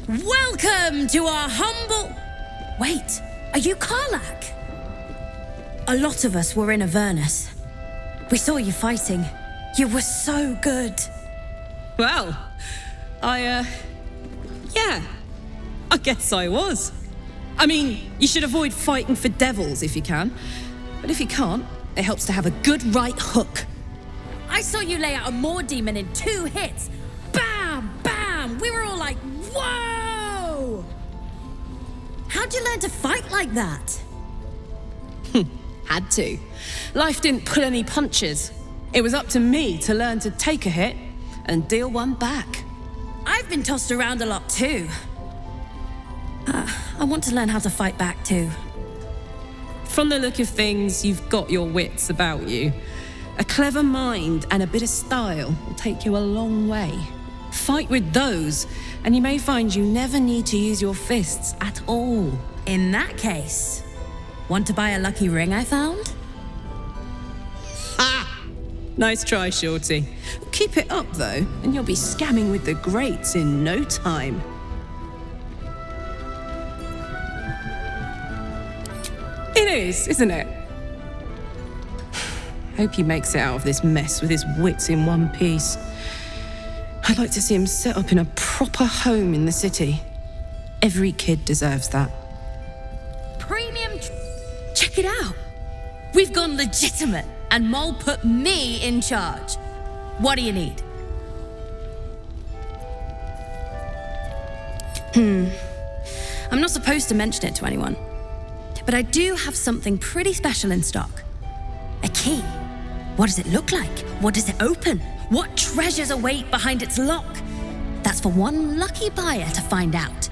Welcome to our humble... Wait, are you Karlach? A lot of us were in Avernus. We saw you fighting. You were so good. Well, yeah, I guess I was. I mean, you should avoid fighting for devils if you can. But if you can't, it helps to have a good right hook. I saw you lay out a Moor demon in 2 hits. Bam, bam! We were all like, whoa! How'd you learn to fight like that? Had to. Life didn't pull any punches. It was up to me to learn to take a hit and deal one back. I've been tossed around a lot too. I want to learn how to fight back too. From the look of things, you've got your wits about you. A clever mind and a bit of style will take you a long way. Fight with those, and you may find you never need to use your fists at all. In that case, want to buy a lucky ring I found? Ha! Nice try, Shorty. Keep it up, though, and you'll be scamming with the greats in no time. It is, isn't it? Hope he makes it out of this mess with his wits in one piece. I'd like to see him set up in a proper home in the city. Every kid deserves that. Premium... Check it out. We've gone legitimate, and Mol put me in charge. What do you need? I'm not supposed to mention it to anyone, but I do have something pretty special in stock. A key. What does it look like? What does it open? What treasures await behind its lock? That's for one lucky buyer to find out.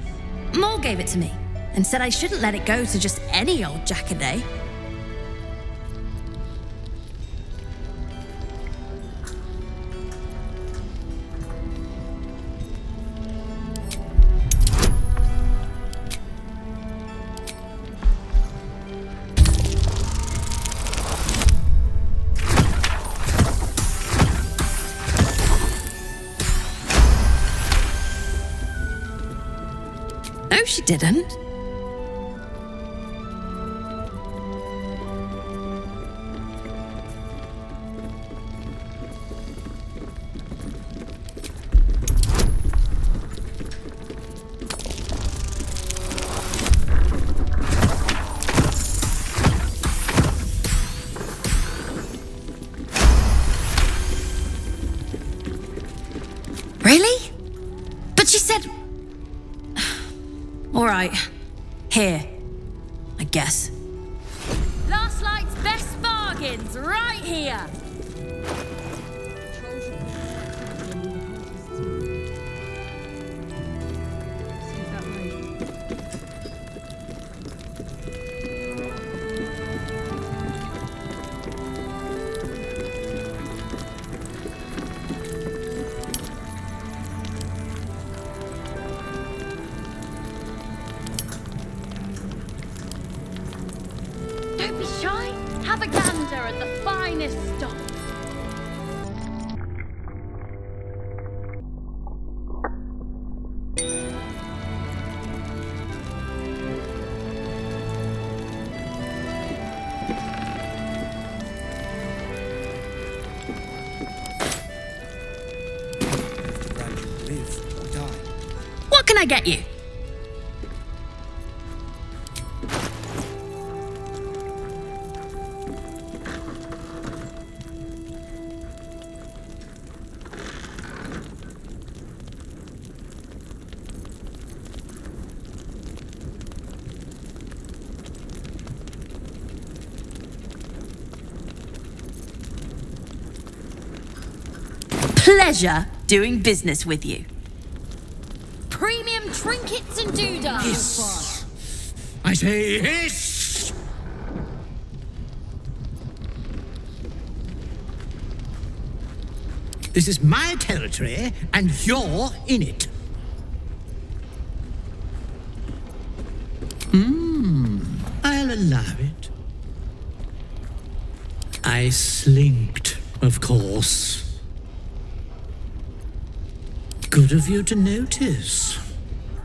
Mol gave it to me and said I shouldn't let it go to just any old jackaday. No, she didn't. Really? But she said... All right. Here. I guess. Last night's best bargains right here. Don't be shy. Have a gander at the finest stock. What can I get you? Pleasure doing business with you. Premium trinkets and doodads. Hiss! I say hiss! This is my territory, and you're in it. I'll allow it. I slinked, of course. Good of you to notice.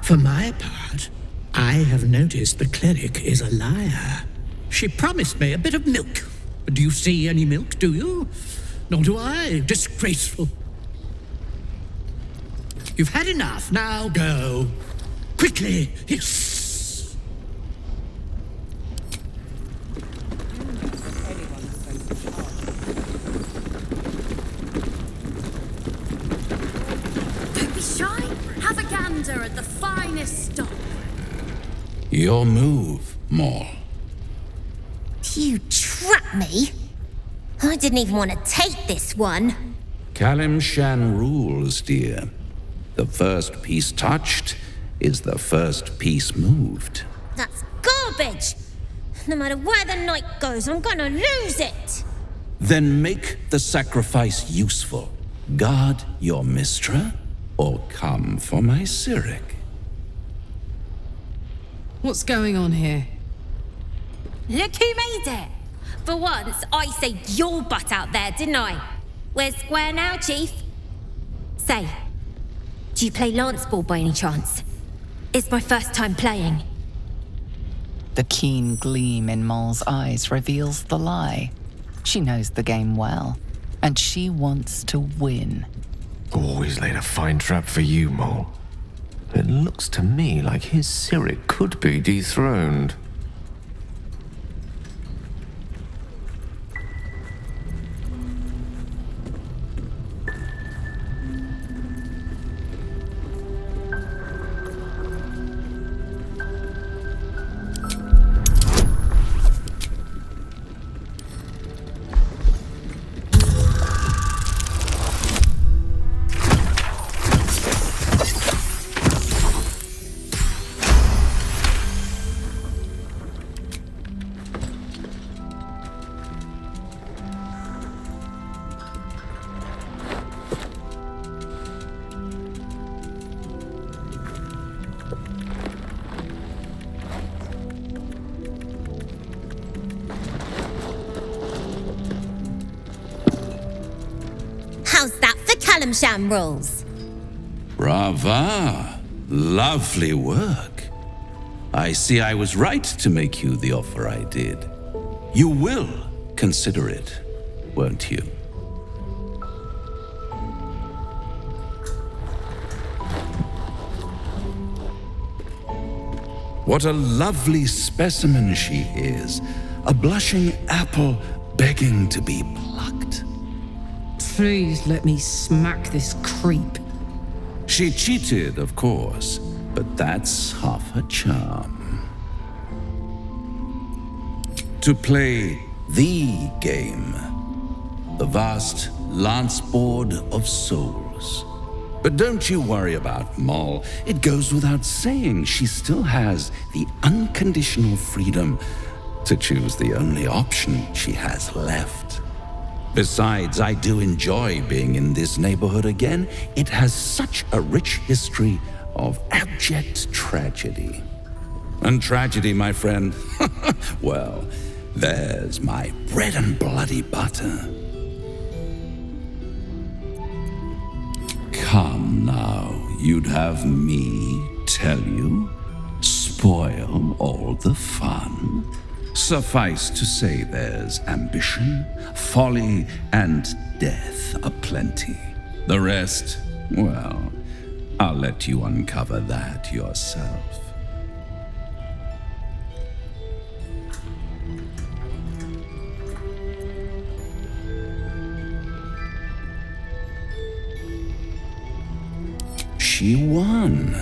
For my part, I have noticed the cleric is a liar. She promised me a bit of milk. Do you see any milk, do you? Nor do I. Disgraceful. You've had enough. Now go. Quickly. Yes. At the finest stock. Your move, Mol. You trapped me? I didn't even want to take this one. Kalimshan rules, dear. The first piece touched is the first piece moved. That's garbage. No matter where the night goes, I'm gonna lose it. Then make the sacrifice useful. Guard your Mistra, or come for my Cyric. What's going on here? Look who made it. For once, I saved your butt out there, didn't I? We're square now, Chief. Say, do you play lance ball by any chance? It's my first time playing. The keen gleam in Mol's eyes reveals the lie. She knows the game well, and she wants to win. Always laid a fine trap for you, Mol. It looks to me like his Cyric could be dethroned. How's that for Kalimshan rules? Brava! Lovely work. I see I was right to make you the offer I did. You will consider it, won't you? What a lovely specimen she is. A blushing apple begging to be plucked. Please let me smack this creep. She cheated, of course, but that's half her charm. To play the game, the vast lance board of souls. But don't you worry about Mol. It goes without saying she still has the unconditional freedom to choose the only option she has left. Besides, I do enjoy being in this neighborhood again. It has such a rich history of abject tragedy. And tragedy, my friend, well, There's my bread and bloody butter. Come now, you'd have me tell you? Spoil all the fun? Suffice to say there's ambition, folly, and death aplenty. The rest, well, I'll let you uncover that yourself. She won.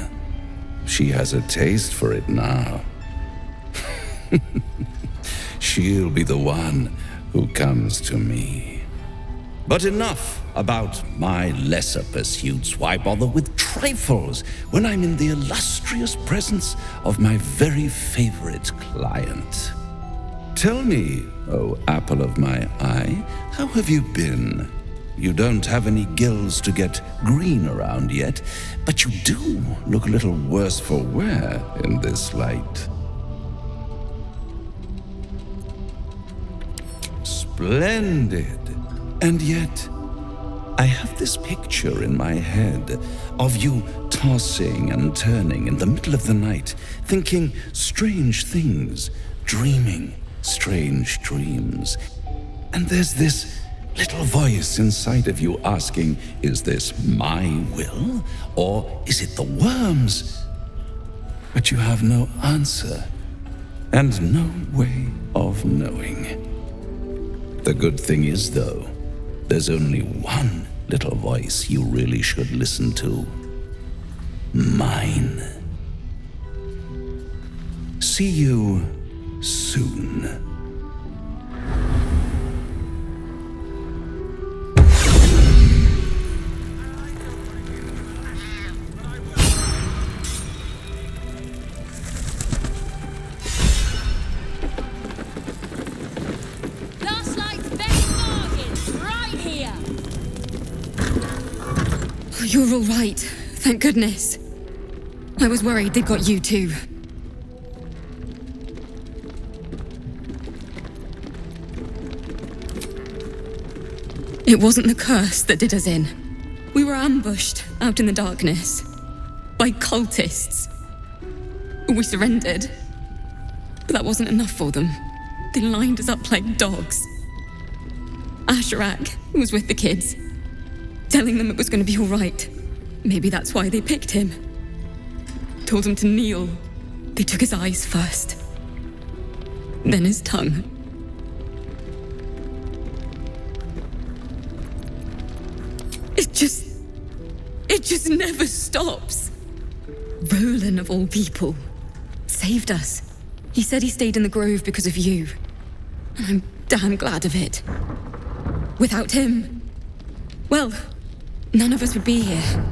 She has a taste for it now. She'll be the one who comes to me. But enough about my lesser pursuits. Why bother with trifles when I'm in the illustrious presence of my very favorite client? Tell me, oh apple of my eye, how have you been? You don't have any gills to get green around yet, but you do look a little worse for wear in this light. Splendid. And yet, I have this picture in my head of you tossing and turning in the middle of the night, thinking strange things, dreaming strange dreams. And there's this little voice inside of you asking, is this my will, or is it the worm's? But you have no answer, and no way of knowing. The good thing is, though, there's only one little voice you really should listen to. Mine. See you soon. You're all right, thank goodness. I was worried they'd got you too. It wasn't the curse that did us in. We were ambushed out in the darkness by cultists. We surrendered, but that wasn't enough for them. They lined us up like dogs. Asherak was with the kids, telling them it was going to be all right. Maybe that's why they picked him. Told him to kneel. They took his eyes first, then his tongue. It just never stops. Rolan, of all people, saved us. He said he stayed in the grove because of you. And I'm damn glad of it. Without him, well, none of us would be here.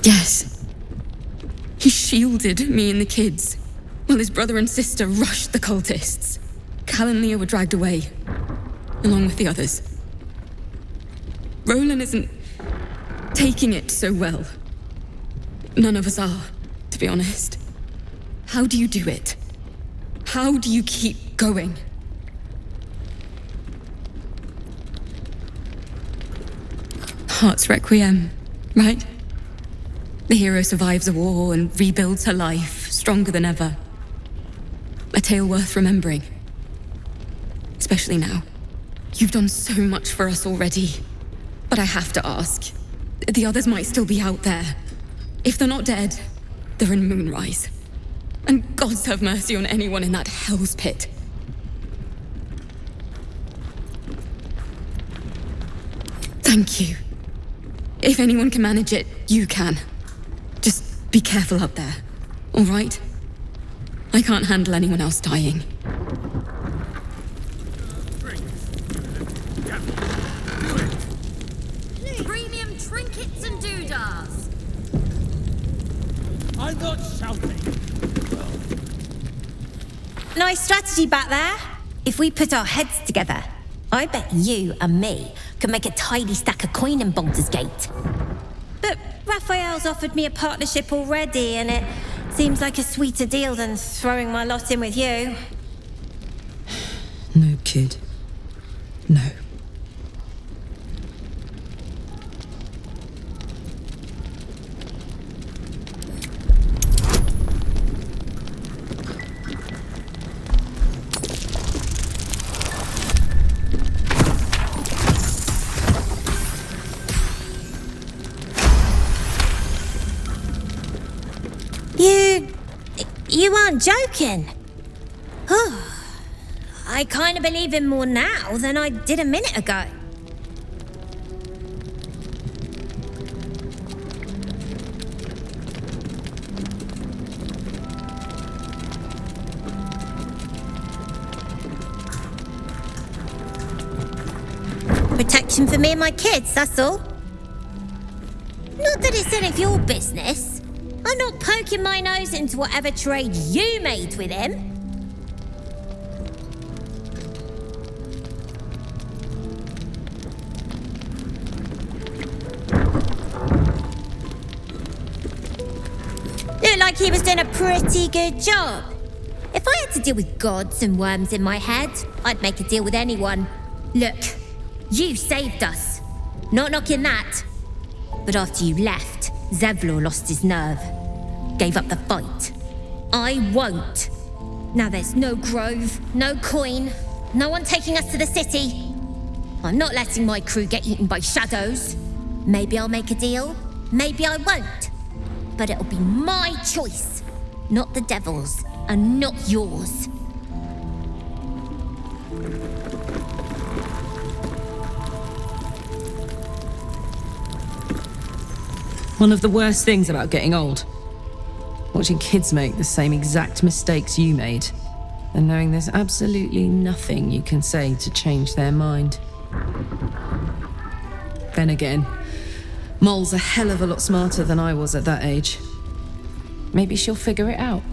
Yes. He shielded me and the kids, while his brother and sister rushed the cultists. Cal and Leah were dragged away, along with the others. Rolan isn't taking it so well. None of us are, to be honest. How do you do it? How do you keep going? Heart's Requiem, right? The hero survives a war and rebuilds her life, stronger than ever. A tale worth remembering. Especially now. You've done so much for us already. But I have to ask. The others might still be out there. If they're not dead, they're in Moonrise. And gods have mercy on anyone in that hell's pit. Thank you. If anyone can manage it, you can. Just be careful up there, all right? I can't handle anyone else dying. Premium trinkets and doodads. I'm not shouting. Nice strategy back there. If we put our heads together, I bet you and me could make a tidy stack of coin in Baldur's Gate. Raphael's offered me a partnership already, and it seems like a sweeter deal than throwing my lot in with you. No, kid. No. You aren't joking? I kind of believe him more now than I did a minute ago. Protection for me and my kids, that's all. Not that it's any of your business. I'm not poking my nose into whatever trade you made with him. Looked like he was doing a pretty good job. If I had to deal with gods and worms in my head, I'd make a deal with anyone. Look, you saved us. Not knocking that. But after you left, Zevlor lost his nerve. Gave up the fight. I won't. Now there's no grove, no coin, no one taking us to the city. I'm not letting my crew get eaten by shadows. Maybe I'll make a deal, maybe I won't. But it'll be my choice, not the devil's, and not yours. One of the worst things about getting old. Watching kids make the same exact mistakes you made, and knowing there's absolutely nothing you can say to change their mind. Then again, Mol's a hell of a lot smarter than I was at that age. Maybe she'll figure it out.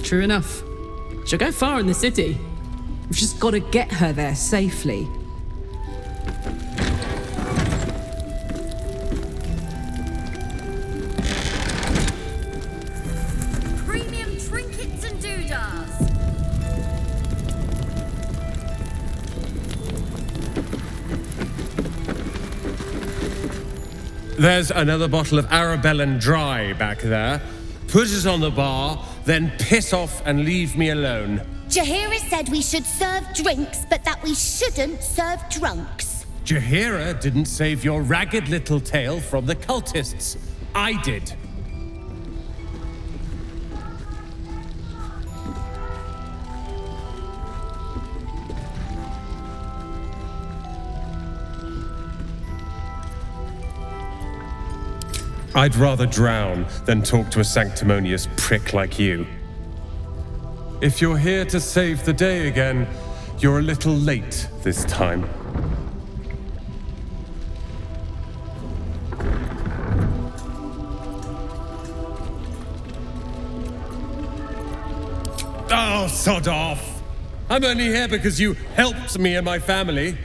True enough. She'll go far in the city. We've just got to get her there safely. Premium trinkets and doodahs. There's another bottle of Arabellan Dry back there. Put it on the bar, then piss off and leave me alone. Jaheira said we should serve drinks, but that we shouldn't serve drunks. Jaheira didn't save your ragged little tail from the cultists. I did. I'd rather drown than talk to a sanctimonious prick like you. If you're here to save the day again, you're a little late this time. Oh, sod off! I'm only here because you helped me and my family.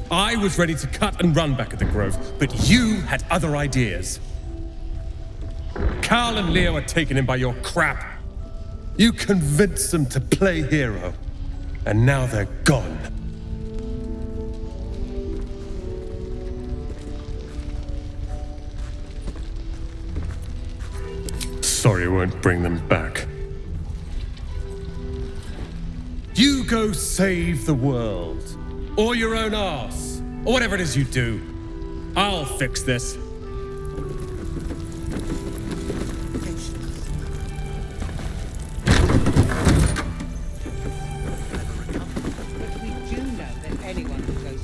I was ready to cut and run back at the Grove, but you had other ideas. Carl and Leo are taken in by your crap. You convinced them to play hero, and now they're gone. Sorry, I won't bring them back. You go save the world, or your own arse, or whatever it is you do. I'll fix this.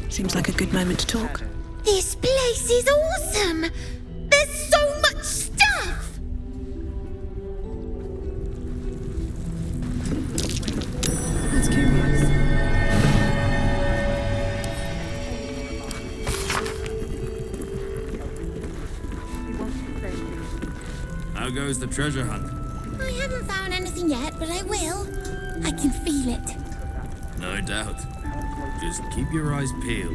Seems like a good moment to talk. This place is awesome! There's so much stuff! That's curious. How goes the treasure hunt? I haven't found anything yet, but I will. I can feel bracelet. No doubt. Just keep your eyes peeled.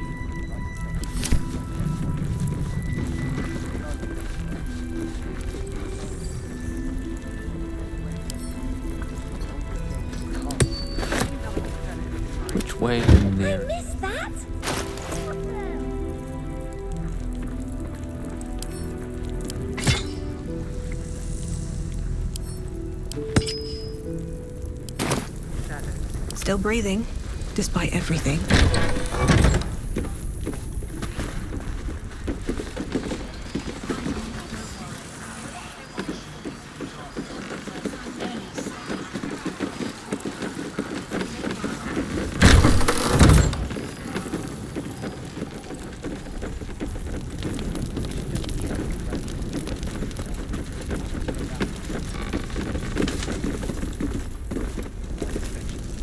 Which way in there? I missed that! Still breathing, despite everything.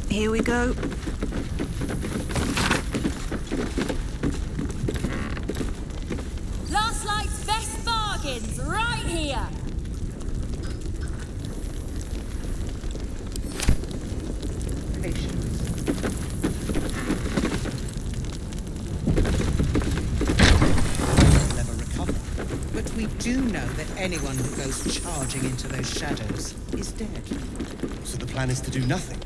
Here we go. Last night's best bargains right here. Never recover. But we do know that anyone who goes charging into those shadows is dead. So the plan is to do nothing?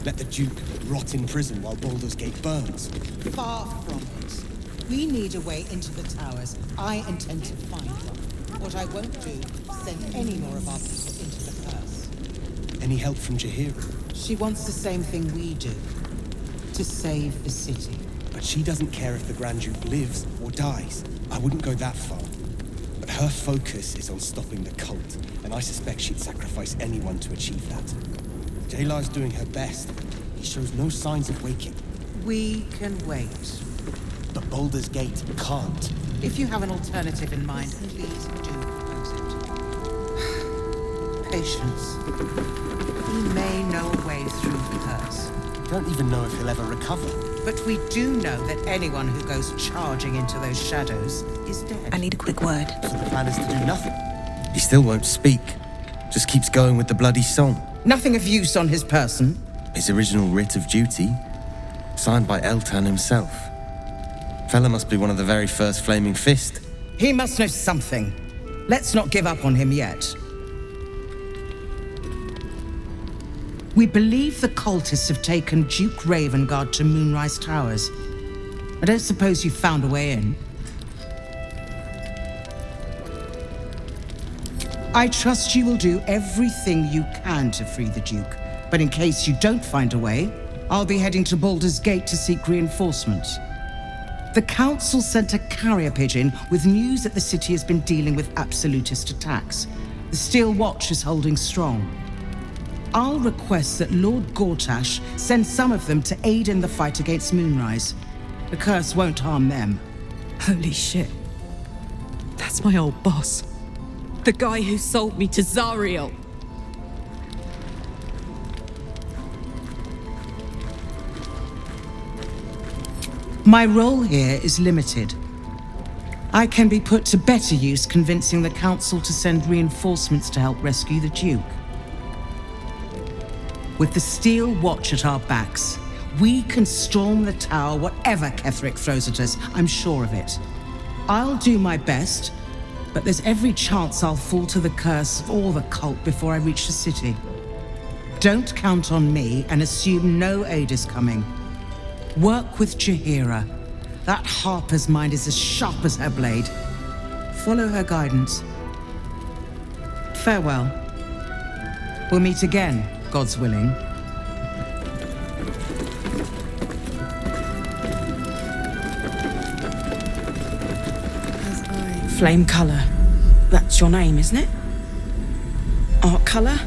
Let the Duke rot in prison while Baldur's Gate burns? Far from it. We need a way into the towers. I intend to find one. What I won't do is send any more of our people into the curse. Any help from Jaheira? She wants the same thing we do. To save the city. But she doesn't care if the Grand Duke lives or dies. I wouldn't go that far. But her focus is on stopping the cult, and I suspect she'd sacrifice anyone to achieve that. Jaheira's doing her best. He shows no signs of waking. We can wait. But Baldur's Gate can't. If you have an alternative in mind, please do propose it. Patience. He may know a way through the curse. We don't even know if he'll ever recover. But we do know that anyone who goes charging into those shadows is dead. I need a quick word. So the plan is to do nothing. He still won't speak. Just keeps going with the bloody song. Nothing of use on his person. His original writ of duty, signed by Eltan himself. Fella must be one of the very first Flaming Fist. He must know something. Let's not give up on him yet. We believe the cultists have taken Duke Ravengard to Moonrise Towers. I don't suppose you found a way in. I trust you will do everything you can to free the Duke. But in case you don't find a way, I'll be heading to Baldur's Gate to seek reinforcement. The Council sent a carrier pigeon with news that the city has been dealing with absolutist attacks. The Steel Watch is holding strong. I'll request that Lord Gortash send some of them to aid in the fight against Moonrise. The curse won't harm them. Holy shit. That's my old boss. The guy who sold me to Zariel. My role here is limited. I can be put to better use convincing the Council to send reinforcements to help rescue the Duke. With the Steel Watch at our backs, we can storm the tower whatever Ketheric throws at us, I'm sure of it. I'll do my best, but there's every chance I'll fall to the curse or the cult before I reach the city. Don't count on me and assume no aid is coming. Work with Jaheira. That Harper's mind is as sharp as her blade. Follow her guidance. Farewell. We'll meet again, God's willing. Flame Colour. That's your name, isn't it? Art Cullagh?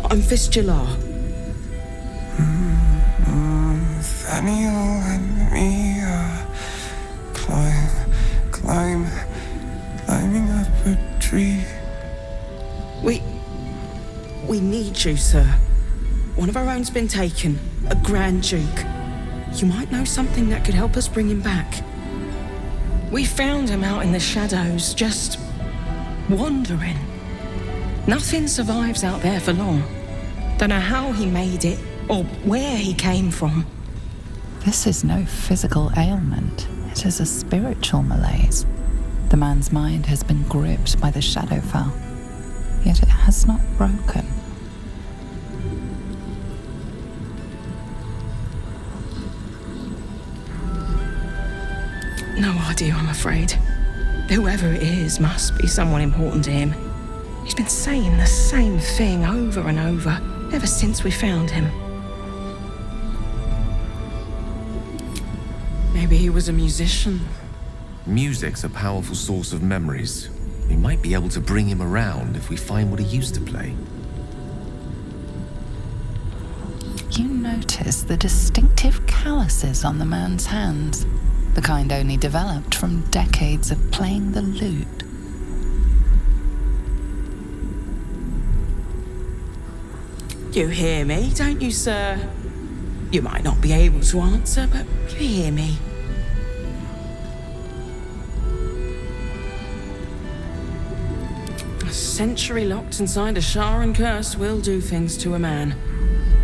I'm Fistular. Nathaniel and me climbing up a tree. We need you, sir. One of our own's been taken, a Grand Duke. You might know something that could help us bring him back. We found him out in the shadows, just wandering. Nothing survives out there for long. Don't know how he made it, or where he came from. This is no physical ailment. It is a spiritual malaise. The man's mind has been gripped by the Shadowfell, yet it has not broken. No idea, I'm afraid. Whoever it is must be someone important to him. He's been saying the same thing over and over, ever since we found him. Maybe he was a musician. Music's a powerful source of memories. We might be able to bring him around if we find what he used to play. You notice the distinctive calluses on the man's hands, the kind only developed from decades of playing the lute. You hear me, don't you, sir? You might not be able to answer, but you hear me. A century locked inside a Sharan curse will do things to a man.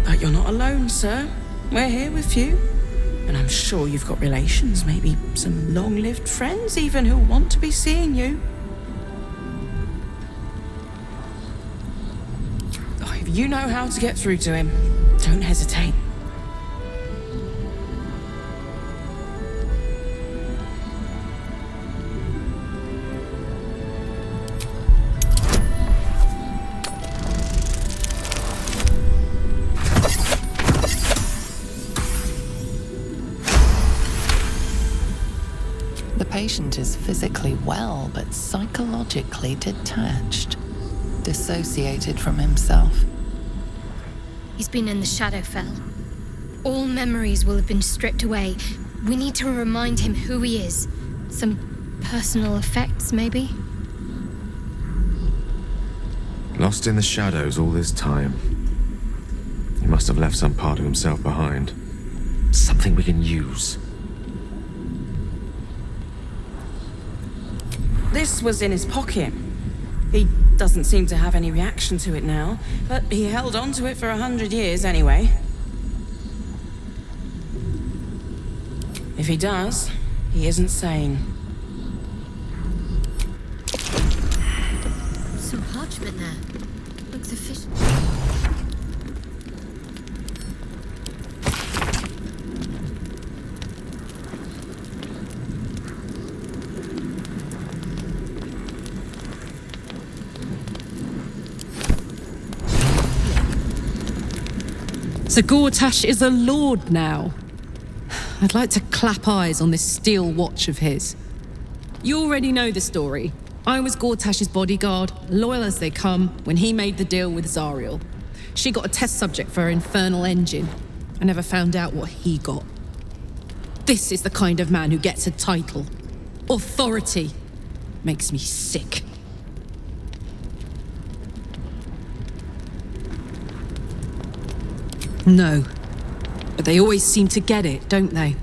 But you're not alone, sir. We're here with you. And I'm sure you've got relations, maybe some long-lived friends even, who'll want to be seeing you. Oh, if you know how to get through to him, don't hesitate. The patient is physically well, but psychologically detached, dissociated from himself. He's been in the Shadowfell. All memories will have been stripped away. We need to remind him who he is. Some personal effects, maybe? Lost in the shadows all this time. He must have left some part of himself behind. Something we can use. This was in his pocket. He doesn't seem to have any reaction to it now, but he held on to it for 100 years anyway. If he does, he isn't sane. Some parchment there. Looks official. So Gortash is a lord now. I'd like to clap eyes on this steel watch of his. You already know the story. I was Gortash's bodyguard, loyal as they come, when he made the deal with Zariel. She got a test subject for her infernal engine. I never found out what he got. This is the kind of man who gets a title. Authority. Makes me sick. No. But they always seem to get it, don't they?